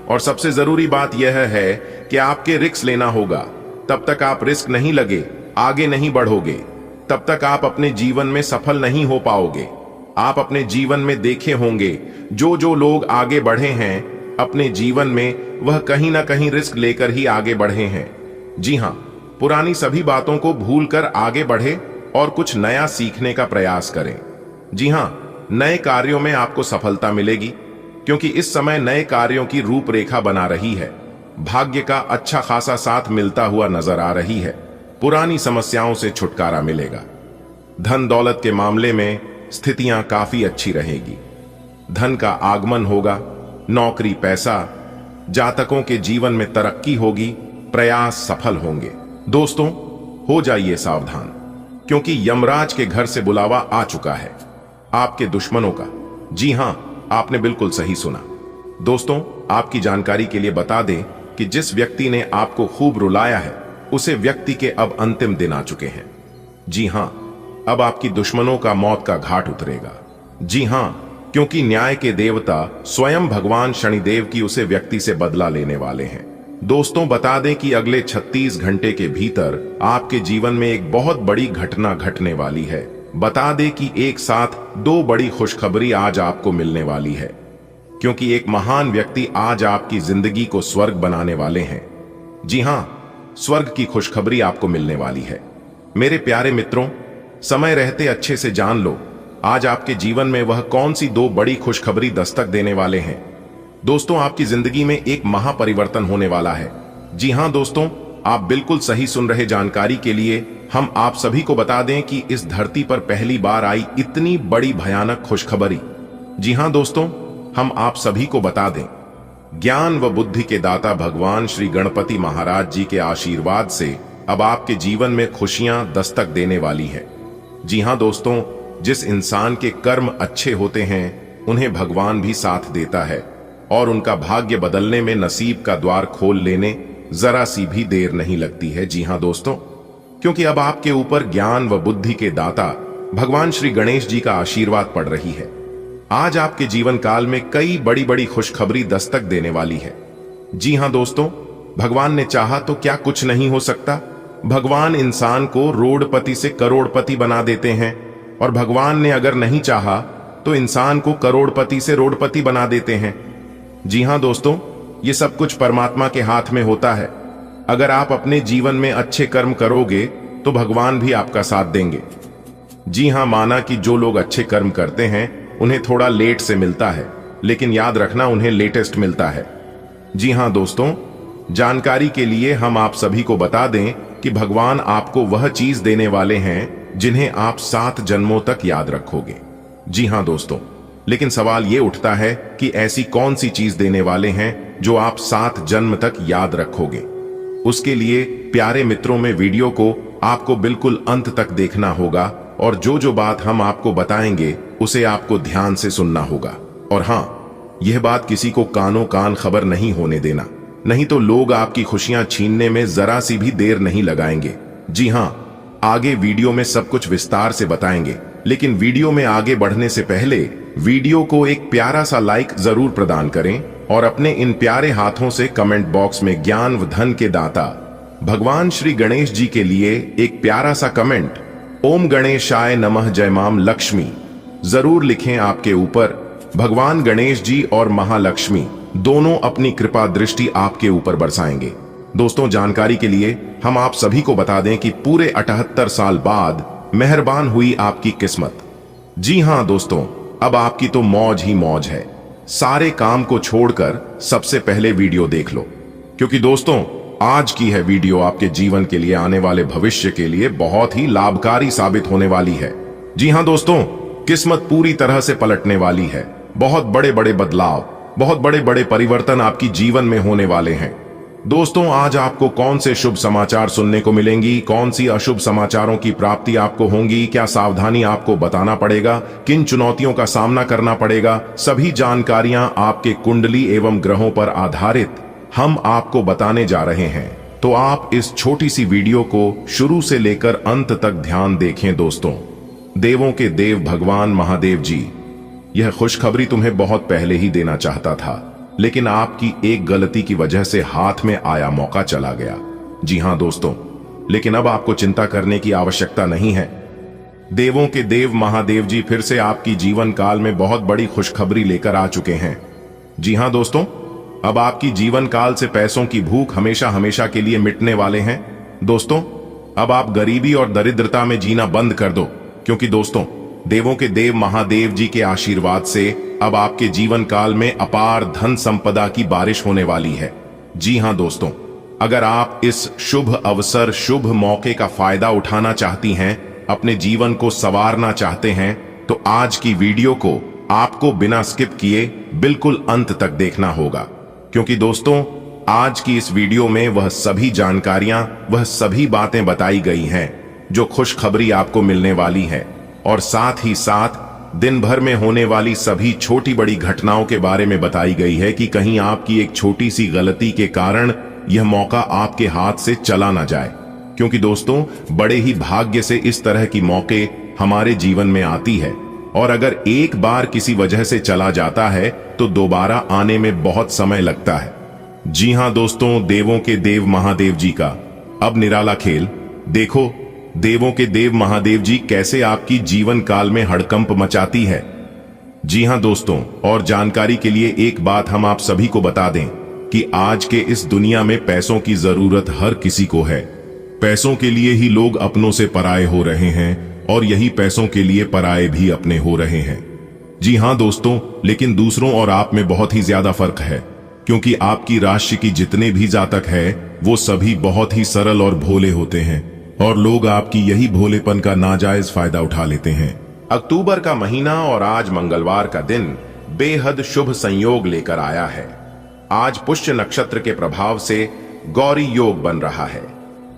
और सबसे जरूरी बात यह है कि आपके रिस्क लेना होगा। तब तक आप रिस्क नहीं लगे, आगे नहीं बढ़ोगे, तब तक आप अपने जीवन में सफल नहीं हो पाओगे। आप अपने जीवन में देखे होंगे जो लोग आगे बढ़े हैं अपने जीवन में, वह कहीं ना कहीं रिस्क लेकर ही आगे बढ़े हैं। जी हां, पुरानी सभी बातों को भूलकर आगे बढ़े और कुछ नया सीखने का प्रयास करें। जी हां, नए कार्यों में आपको सफलता मिलेगी, क्योंकि इस समय नए कार्यों की रूपरेखा बना रही है। भाग्य का अच्छा खासा साथ मिलता हुआ नजर आ रही है। पुरानी समस्याओं से छुटकारा मिलेगा। धन दौलत के मामले में स्थितियां काफी अच्छी रहेगी। धन का आगमन होगा, नौकरी पैसा, जातकों के जीवन में तरक्की होगी, प्रयास सफल होंगे। दोस्तों, हो जाइए सावधान, क्योंकि यमराज के घर से बुलावा आ चुका है आपके दुश्मनों का। जी हां, आपने बिल्कुल सही सुना। दोस्तों, आपकी जानकारी के लिए बता दें कि जिस व्यक्ति ने आपको खूब रुलाया है, उसे व्यक्ति के अब अंतिम दिन आ चुके हैं। जी हां, अब आपकी दुश्मनों का मौत का घाट उतरेगा। जी हां, क्योंकि न्याय के देवता स्वयं भगवान शनिदेव की उसे व्यक्ति से बदला लेने वाले हैं। दोस्तों, बता दें कि अगले 36 घंटे के भीतर आपके जीवन में एक बहुत बड़ी घटना घटने वाली है। बता दें कि एक साथ 2 बड़ी खुशखबरी आज आपको मिलने वाली है, क्योंकि एक महान व्यक्ति आज आपकी जिंदगी को स्वर्ग बनाने वाले हैं। जी हां, स्वर्ग की खुशखबरी आपको मिलने वाली है। मेरे प्यारे मित्रों, समय रहते अच्छे से जान लो आज आपके जीवन में वह कौन सी 2 बड़ी खुशखबरी दस्तक देने वाले हैं। दोस्तों, आपकी जिंदगी में एक महापरिवर्तन होने वाला है। जी हां दोस्तों, आप बिल्कुल सही सुन रहे। जानकारी के लिए हम आप सभी को बता दें कि इस धरती पर पहली बार आई इतनी बड़ी भयानक खुशखबरी। जी हां दोस्तों, हम आप सभी को बता दें, ज्ञान व बुद्धि के दाता भगवान श्री गणपति महाराज जी के आशीर्वाद से अब आपके जीवन में खुशियां दस्तक देने वाली है। जी हां दोस्तों, जिस इंसान के कर्म अच्छे होते हैं उन्हें भगवान भी साथ देता है और उनका भाग्य बदलने में नसीब का द्वार खोल लेने जरा सी भी देर नहीं लगती है। जी हां दोस्तों, क्योंकि अब आपके ऊपर ज्ञान व बुद्धि के दाता भगवान श्री गणेश जी का आशीर्वाद पड़ रही है। आज आपके जीवन काल में कई बड़ी बड़ी खुशखबरी दस्तक देने वाली है। जी हां दोस्तों, भगवान ने चाहा तो क्या कुछ नहीं हो सकता। भगवान इंसान को रोडपति से करोड़पति बना देते हैं, और भगवान ने अगर नहीं चाहा तो इंसान को करोड़पति से रोडपति बना देते हैं। जी हां दोस्तों, ये सब कुछ परमात्मा के हाथ में होता है। अगर आप अपने जीवन में अच्छे कर्म करोगे तो भगवान भी आपका साथ देंगे। जी हां, माना कि जो लोग अच्छे कर्म करते हैं उन्हें थोड़ा लेट से मिलता है, लेकिन याद रखना उन्हें लेटेस्ट मिलता है। जी हां दोस्तों, जानकारी के लिए हम आप सभी को बता दें कि भगवान आपको वह चीज देने वाले हैं जिन्हें आप 7 जन्मों तक याद रखोगे। जी हां दोस्तों, लेकिन सवाल यह उठता है कि ऐसी कौन सी चीज देने वाले हैं जो आप 7 जन्म तक याद रखोगे। उसके लिए प्यारे मित्रों में वीडियो को आपको बिल्कुल अंत तक देखना होगा, और जो बात हम आपको बताएंगे उसे आपको ध्यान से सुनना होगा। और हां, यह बात किसी को कानों कान खबर नहीं होने देना, नहीं तो लोग आपकी खुशियां छीनने में जरा सी भी देर नहीं लगाएंगे। जी हां, आगे वीडियो में सब कुछ विस्तार से बताएंगे, लेकिन वीडियो में आगे बढ़ने से पहले वीडियो को एक प्यारा सा लाइक जरूर प्रदान करें और अपने इन प्यारे हाथों से कमेंट बॉक्स में ज्ञान व धन के दाता भगवान श्री गणेश जी के लिए एक प्यारा सा कमेंट ओम गणेशाय नमः जय माम लक्ष्मी जरूर लिखें। आपके ऊपर भगवान गणेश जी और महालक्ष्मी दोनों अपनी कृपा दृष्टि आपके ऊपर बरसाएंगे। दोस्तों, जानकारी के लिए हम आप सभी को बता दें कि पूरे 78 साल बाद मेहरबान हुई आपकी किस्मत। जी हां दोस्तों, अब आपकी तो मौज ही मौज है। सारे काम को छोड़कर सबसे पहले वीडियो देख लो, क्योंकि दोस्तों आज की है वीडियो आपके जीवन के लिए आने वाले भविष्य के लिए बहुत ही लाभकारी साबित होने वाली है। जी हां दोस्तों, किस्मत पूरी तरह से पलटने वाली है। बहुत बड़े बड़े बदलाव, बहुत बड़े बड़े परिवर्तन आपकी जीवन में होने वाले हैं। दोस्तों, आज आपको कौन से शुभ समाचार सुनने को मिलेंगी, कौन सी अशुभ समाचारों की प्राप्ति आपको होंगी, क्या सावधानी आपको बताना पड़ेगा, किन चुनौतियों का सामना करना पड़ेगा, सभी जानकारियां आपके कुंडली एवं ग्रहों पर आधारित हम आपको बताने जा रहे हैं। तो आप इस छोटी सी वीडियो को शुरू से लेकर अंत तक ध्यान देखें। दोस्तों, देवों के देव भगवान महादेव जी, यह खुशखबरी तुम्हें बहुत पहले ही देना चाहता था, लेकिन आपकी एक गलती की वजह से हाथ में आया मौका चला गया। जी हां दोस्तों, लेकिन अब आपको चिंता करने की आवश्यकता नहीं है। देवों के देव महादेव जी फिर से आपकी जीवन काल में बहुत बड़ी खुशखबरी लेकर आ चुके हैं। जी हां दोस्तों, अब आपकी जीवन काल से पैसों की भूख हमेशा हमेशा के लिए मिटने वाले हैं। दोस्तों, अब आप गरीबी और दरिद्रता में जीना बंद कर दो, क्योंकि दोस्तों, देवों के देव महादेव जी के आशीर्वाद से अब आपके जीवन काल में अपार धन संपदा की बारिश होने वाली है। जी हां दोस्तों, अगर आप इस शुभ अवसर, शुभ मौके का फायदा उठाना चाहती हैं, अपने जीवन को संवारना चाहते हैं, तो आज की वीडियो को आपको बिना स्किप किए बिल्कुल अंत तक देखना होगा, क्योंकि दोस्तों, आज की इस वीडियो में वह सभी जानकारियां, वह सभी बातें बताई गई हैं जो खुशखबरी आपको मिलने वाली है, और साथ ही साथ दिन भर में होने वाली सभी छोटी बड़ी घटनाओं के बारे में बताई गई है कि कहीं आपकी एक छोटी सी गलती के कारण यह मौका आपके हाथ से चला ना जाए। क्योंकि दोस्तों, बड़े ही भाग्य से इस तरह की मौके हमारे जीवन में आती है, और अगर एक बार किसी वजह से चला जाता है तो दोबारा आने में बहुत समय लगता है। जी हां दोस्तों, देवों के देव महादेव जी का अब निराला खेल देखो। देवों के देव महादेव जी कैसे आपकी जीवन काल में हड़कंप मचाती है। जी हां दोस्तों, और जानकारी के लिए एक बात हम आप सभी को बता दें कि आज के इस दुनिया में पैसों की जरूरत हर किसी को है। पैसों के लिए ही लोग अपनों से पराये हो रहे हैं, और यही पैसों के लिए पराये भी अपने हो रहे हैं। जी हां दोस्तों, लेकिन दूसरों और आप में बहुत ही ज्यादा फर्क है, क्योंकि आपकी राशि की जितने भी जातक है वो सभी बहुत ही सरल और भोले होते हैं, और लोग आपकी यही भोलेपन का नाजायज फायदा उठा लेते हैं। अक्टूबर का महीना और आज मंगलवार का दिन बेहद शुभ संयोग लेकर आया है। आज पुष्य नक्षत्र के प्रभाव से गौरी योग बन रहा है।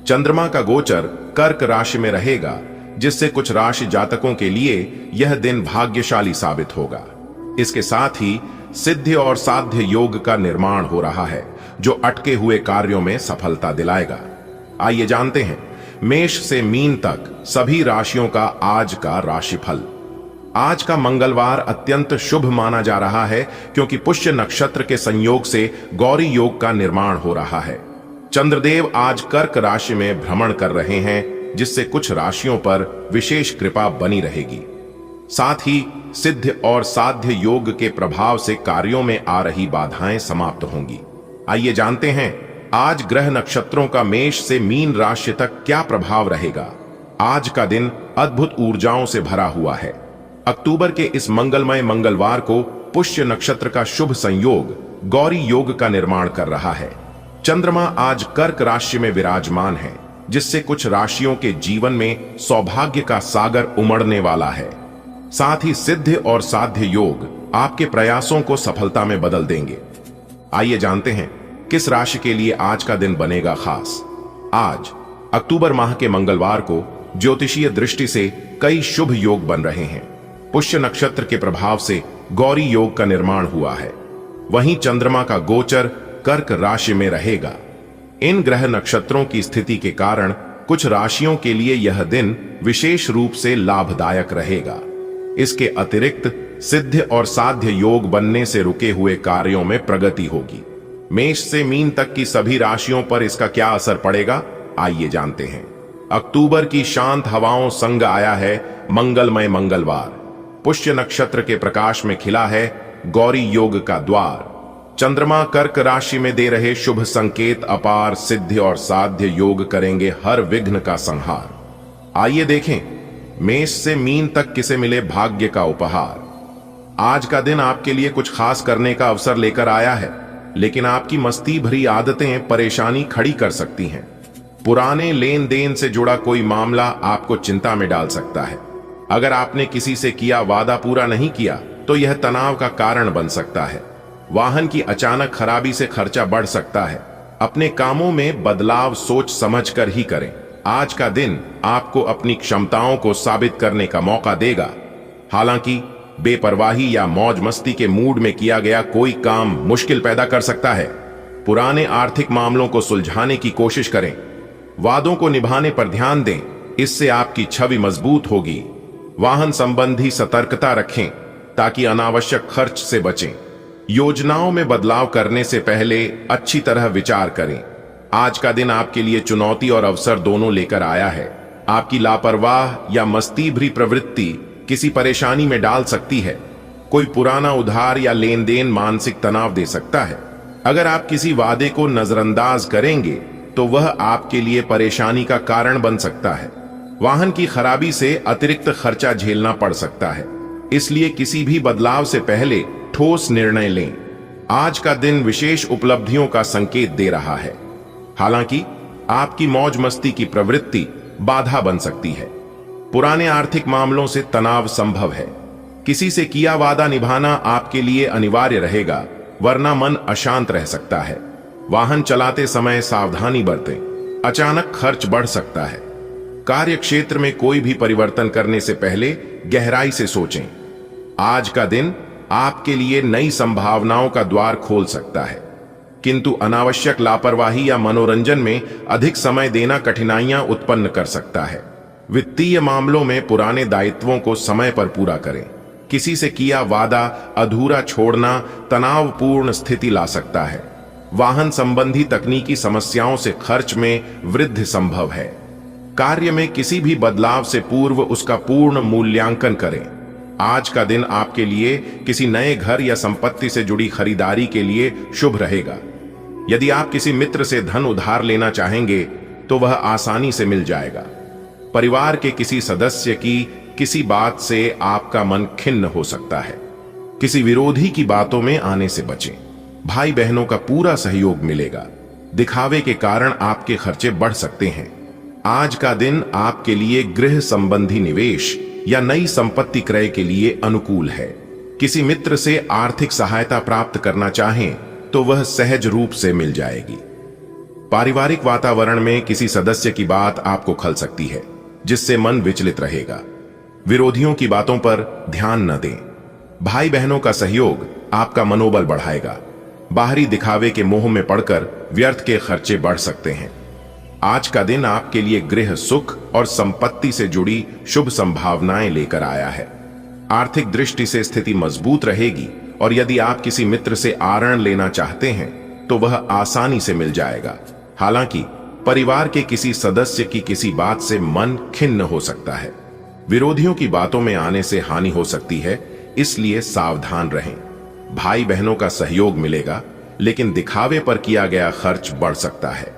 चंद्रमा का गोचर कर्क राशि में रहेगा, जिससे कुछ राशि जातकों के लिए यह दिन भाग्यशाली साबित होगा। इसके साथ ही सिद्ध और साध्य योग का निर्माण हो रहा है, जो अटके हुए कार्यों में सफलता दिलाएगा। आइए जानते हैं मेष से मीन तक सभी राशियों का आज का राशिफल। आज का मंगलवार अत्यंत शुभ माना जा रहा है, क्योंकि पुष्य नक्षत्र के संयोग से गौरी योग का निर्माण हो रहा है। चंद्रदेव आज कर्क राशि में भ्रमण कर रहे हैं, जिससे कुछ राशियों पर विशेष कृपा बनी रहेगी। साथ ही सिद्ध और साध्य योग के प्रभाव से कार्यों में आ रही बाधाएं समाप्त होंगी। आइए जानते हैं आज ग्रह नक्षत्रों का मेष से मीन राशि तक क्या प्रभाव रहेगा। आज का दिन अद्भुत ऊर्जाओं से भरा हुआ है। अक्टूबर के इस मंगलमय मंगलवार को पुष्य नक्षत्र का शुभ संयोग गौरी योग का निर्माण कर रहा है। चंद्रमा आज कर्क राशि में विराजमान है, जिससे कुछ राशियों के जीवन में सौभाग्य का सागर उमड़ने वाला है। साथ ही सिद्ध और साध्य योग आपके प्रयासों को सफलता में बदल देंगे। आइए जानते हैं किस राशि के लिए आज का दिन बनेगा खास। आज अक्टूबर माह के मंगलवार को ज्योतिषीय दृष्टि से कई शुभ योग बन रहे हैं। पुष्य नक्षत्र के प्रभाव से गौरी योग का निर्माण हुआ है। वहीं चंद्रमा का गोचर कर्क राशि में रहेगा। इन ग्रह नक्षत्रों की स्थिति के कारण कुछ राशियों के लिए यह दिन विशेष रूप से लाभदायक रहेगा। इसके अतिरिक्त सिद्ध और साध्य योग बनने से रुके हुए कार्यों में प्रगति होगी। मेष से मीन तक की सभी राशियों पर इसका क्या असर पड़ेगा, आइए जानते हैं। अक्टूबर की शांत हवाओं संग आया है मंगलमय मंगलवार। पुष्य नक्षत्र के प्रकाश में खिला है गौरी योग का द्वार। चंद्रमा कर्क राशि में दे रहे शुभ संकेत अपार सिद्ध और साध्य योग करेंगे हर विघ्न का संहार। आइए देखें मेष से मीन तक किसे मिले भाग्य का उपहार। आज का दिन आपके लिए कुछ खास करने का अवसर लेकर आया है, लेकिन आपकी मस्ती भरी आदतें परेशानी खड़ी कर सकती हैं। पुराने लेन देन से जुड़ा कोई मामला आपको चिंता में डाल सकता है। अगर आपने किसी से किया वादा पूरा नहीं किया तो यह तनाव का कारण बन सकता है। वाहन की अचानक खराबी से खर्चा बढ़ सकता है। अपने कामों में बदलाव सोच समझकर ही करें। आज का दिन आपको अपनी क्षमताओं को साबित करने का मौका देगा। हालांकि बेपरवाही या मौज मस्ती के मूड में किया गया कोई काम मुश्किल पैदा कर सकता है। पुराने आर्थिक मामलों को सुलझाने की कोशिश करें। वादों को निभाने पर ध्यान दें, इससे आपकी छवि मजबूत होगी। वाहन संबंधी सतर्कता रखें ताकि अनावश्यक खर्च से बचें। योजनाओं में बदलाव करने से पहले अच्छी तरह विचार करें। आज का दिन आपके लिए चुनौती और अवसर दोनों लेकर आया है। आपकी लापरवाह या मस्ती भरी प्रवृत्ति किसी परेशानी में डाल सकती है। कोई पुराना उधार या लेन देन मानसिक तनाव दे सकता है। अगर आप किसी वादे को नजरअंदाज करेंगे तो वह आपके लिए परेशानी का कारण बन सकता है। वाहन की खराबी से अतिरिक्त खर्चा झेलना पड़ सकता है, इसलिए किसी भी बदलाव से पहले ठोस निर्णय लें। आज का दिन विशेष उपलब्धियों का संकेत दे रहा है। हालांकि आपकी मौज मस्ती की प्रवृत्ति बाधा बन सकती है। पुराने आर्थिक मामलों से तनाव संभव है। किसी से किया वादा निभाना आपके लिए अनिवार्य रहेगा, वरना मन अशांत रह सकता है। वाहन चलाते समय सावधानी बरतें, अचानक खर्च बढ़ सकता है। कार्य क्षेत्र में कोई भी परिवर्तन करने से पहले गहराई से सोचें। आज का दिन आपके लिए नई संभावनाओं का द्वार खोल सकता है, किंतु अनावश्यक लापरवाही या मनोरंजन में अधिक समय देना कठिनाइयां उत्पन्न कर सकता है। वित्तीय मामलों में पुराने दायित्वों को समय पर पूरा करें। किसी से किया वादा अधूरा छोड़ना तनावपूर्ण स्थिति ला सकता है। वाहन संबंधी तकनीकी समस्याओं से खर्च में वृद्धि संभव है। कार्य में किसी भी बदलाव से पूर्व उसका पूर्ण मूल्यांकन करें। आज का दिन आपके लिए किसी नए घर या संपत्ति से जुड़ी खरीदारी के लिए शुभ रहेगा। यदि आप किसी मित्र से धन उधार लेना चाहेंगे तो वह आसानी से मिल जाएगा। परिवार के किसी सदस्य की किसी बात से आपका मन खिन्न हो सकता है। किसी विरोधी की बातों में आने से बचें। भाई बहनों का पूरा सहयोग मिलेगा। दिखावे के कारण आपके खर्चे बढ़ सकते हैं। आज का दिन आपके लिए गृह संबंधी निवेश या नई संपत्ति क्रय के लिए अनुकूल है। किसी मित्र से आर्थिक सहायता प्राप्त करना चाहें तो वह सहज रूप से मिल जाएगी। पारिवारिक वातावरण में किसी सदस्य की बात आपको खल सकती है, जिससे मन विचलित रहेगा। विरोधियों की बातों पर ध्यान न दें। भाई बहनों का सहयोग आपका मनोबल बढ़ाएगा। बाहरी दिखावे के मोह में पड़कर व्यर्थ के खर्चे बढ़ सकते हैं। आज का दिन आपके लिए गृह सुख और संपत्ति से जुड़ी शुभ संभावनाएं लेकर आया है। आर्थिक दृष्टि से स्थिति मजबूत रहेगी और यदि आप किसी मित्र से आरण लेना चाहते हैं तो वह आसानी से मिल जाएगा। हालांकि परिवार के किसी सदस्य की किसी बात से मन खिन्न हो सकता है। विरोधियों की बातों में आने से हानि हो सकती है, इसलिए सावधान रहें। भाई बहनों का सहयोग मिलेगा, लेकिन दिखावे पर किया गया खर्च बढ़ सकता है।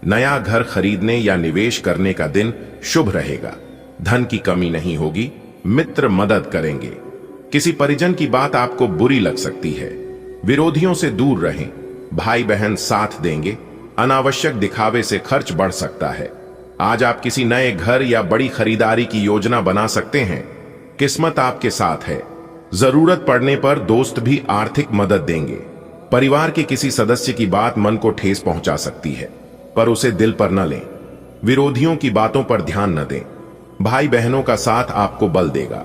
नया घर खरीदने या निवेश करने का दिन शुभ रहेगा। धन की कमी नहीं होगी। मित्र मदद करेंगे। किसी परिजन की बात आपको बुरी लग सकती है। विरोधियों से दूर रहें। भाई बहन साथ देंगे। अनावश्यक दिखावे से खर्च बढ़ सकता है। आज आप किसी नए घर या बड़ी खरीदारी की योजना बना सकते हैं। किस्मत आपके साथ है। जरूरत पड़ने पर दोस्त भी आर्थिक मदद देंगे। परिवार के किसी सदस्य की बात मन को ठेस पहुंचा सकती है, पर उसे दिल पर न लें। विरोधियों की बातों पर ध्यान न दें। भाई बहनों का साथ आपको बल देगा।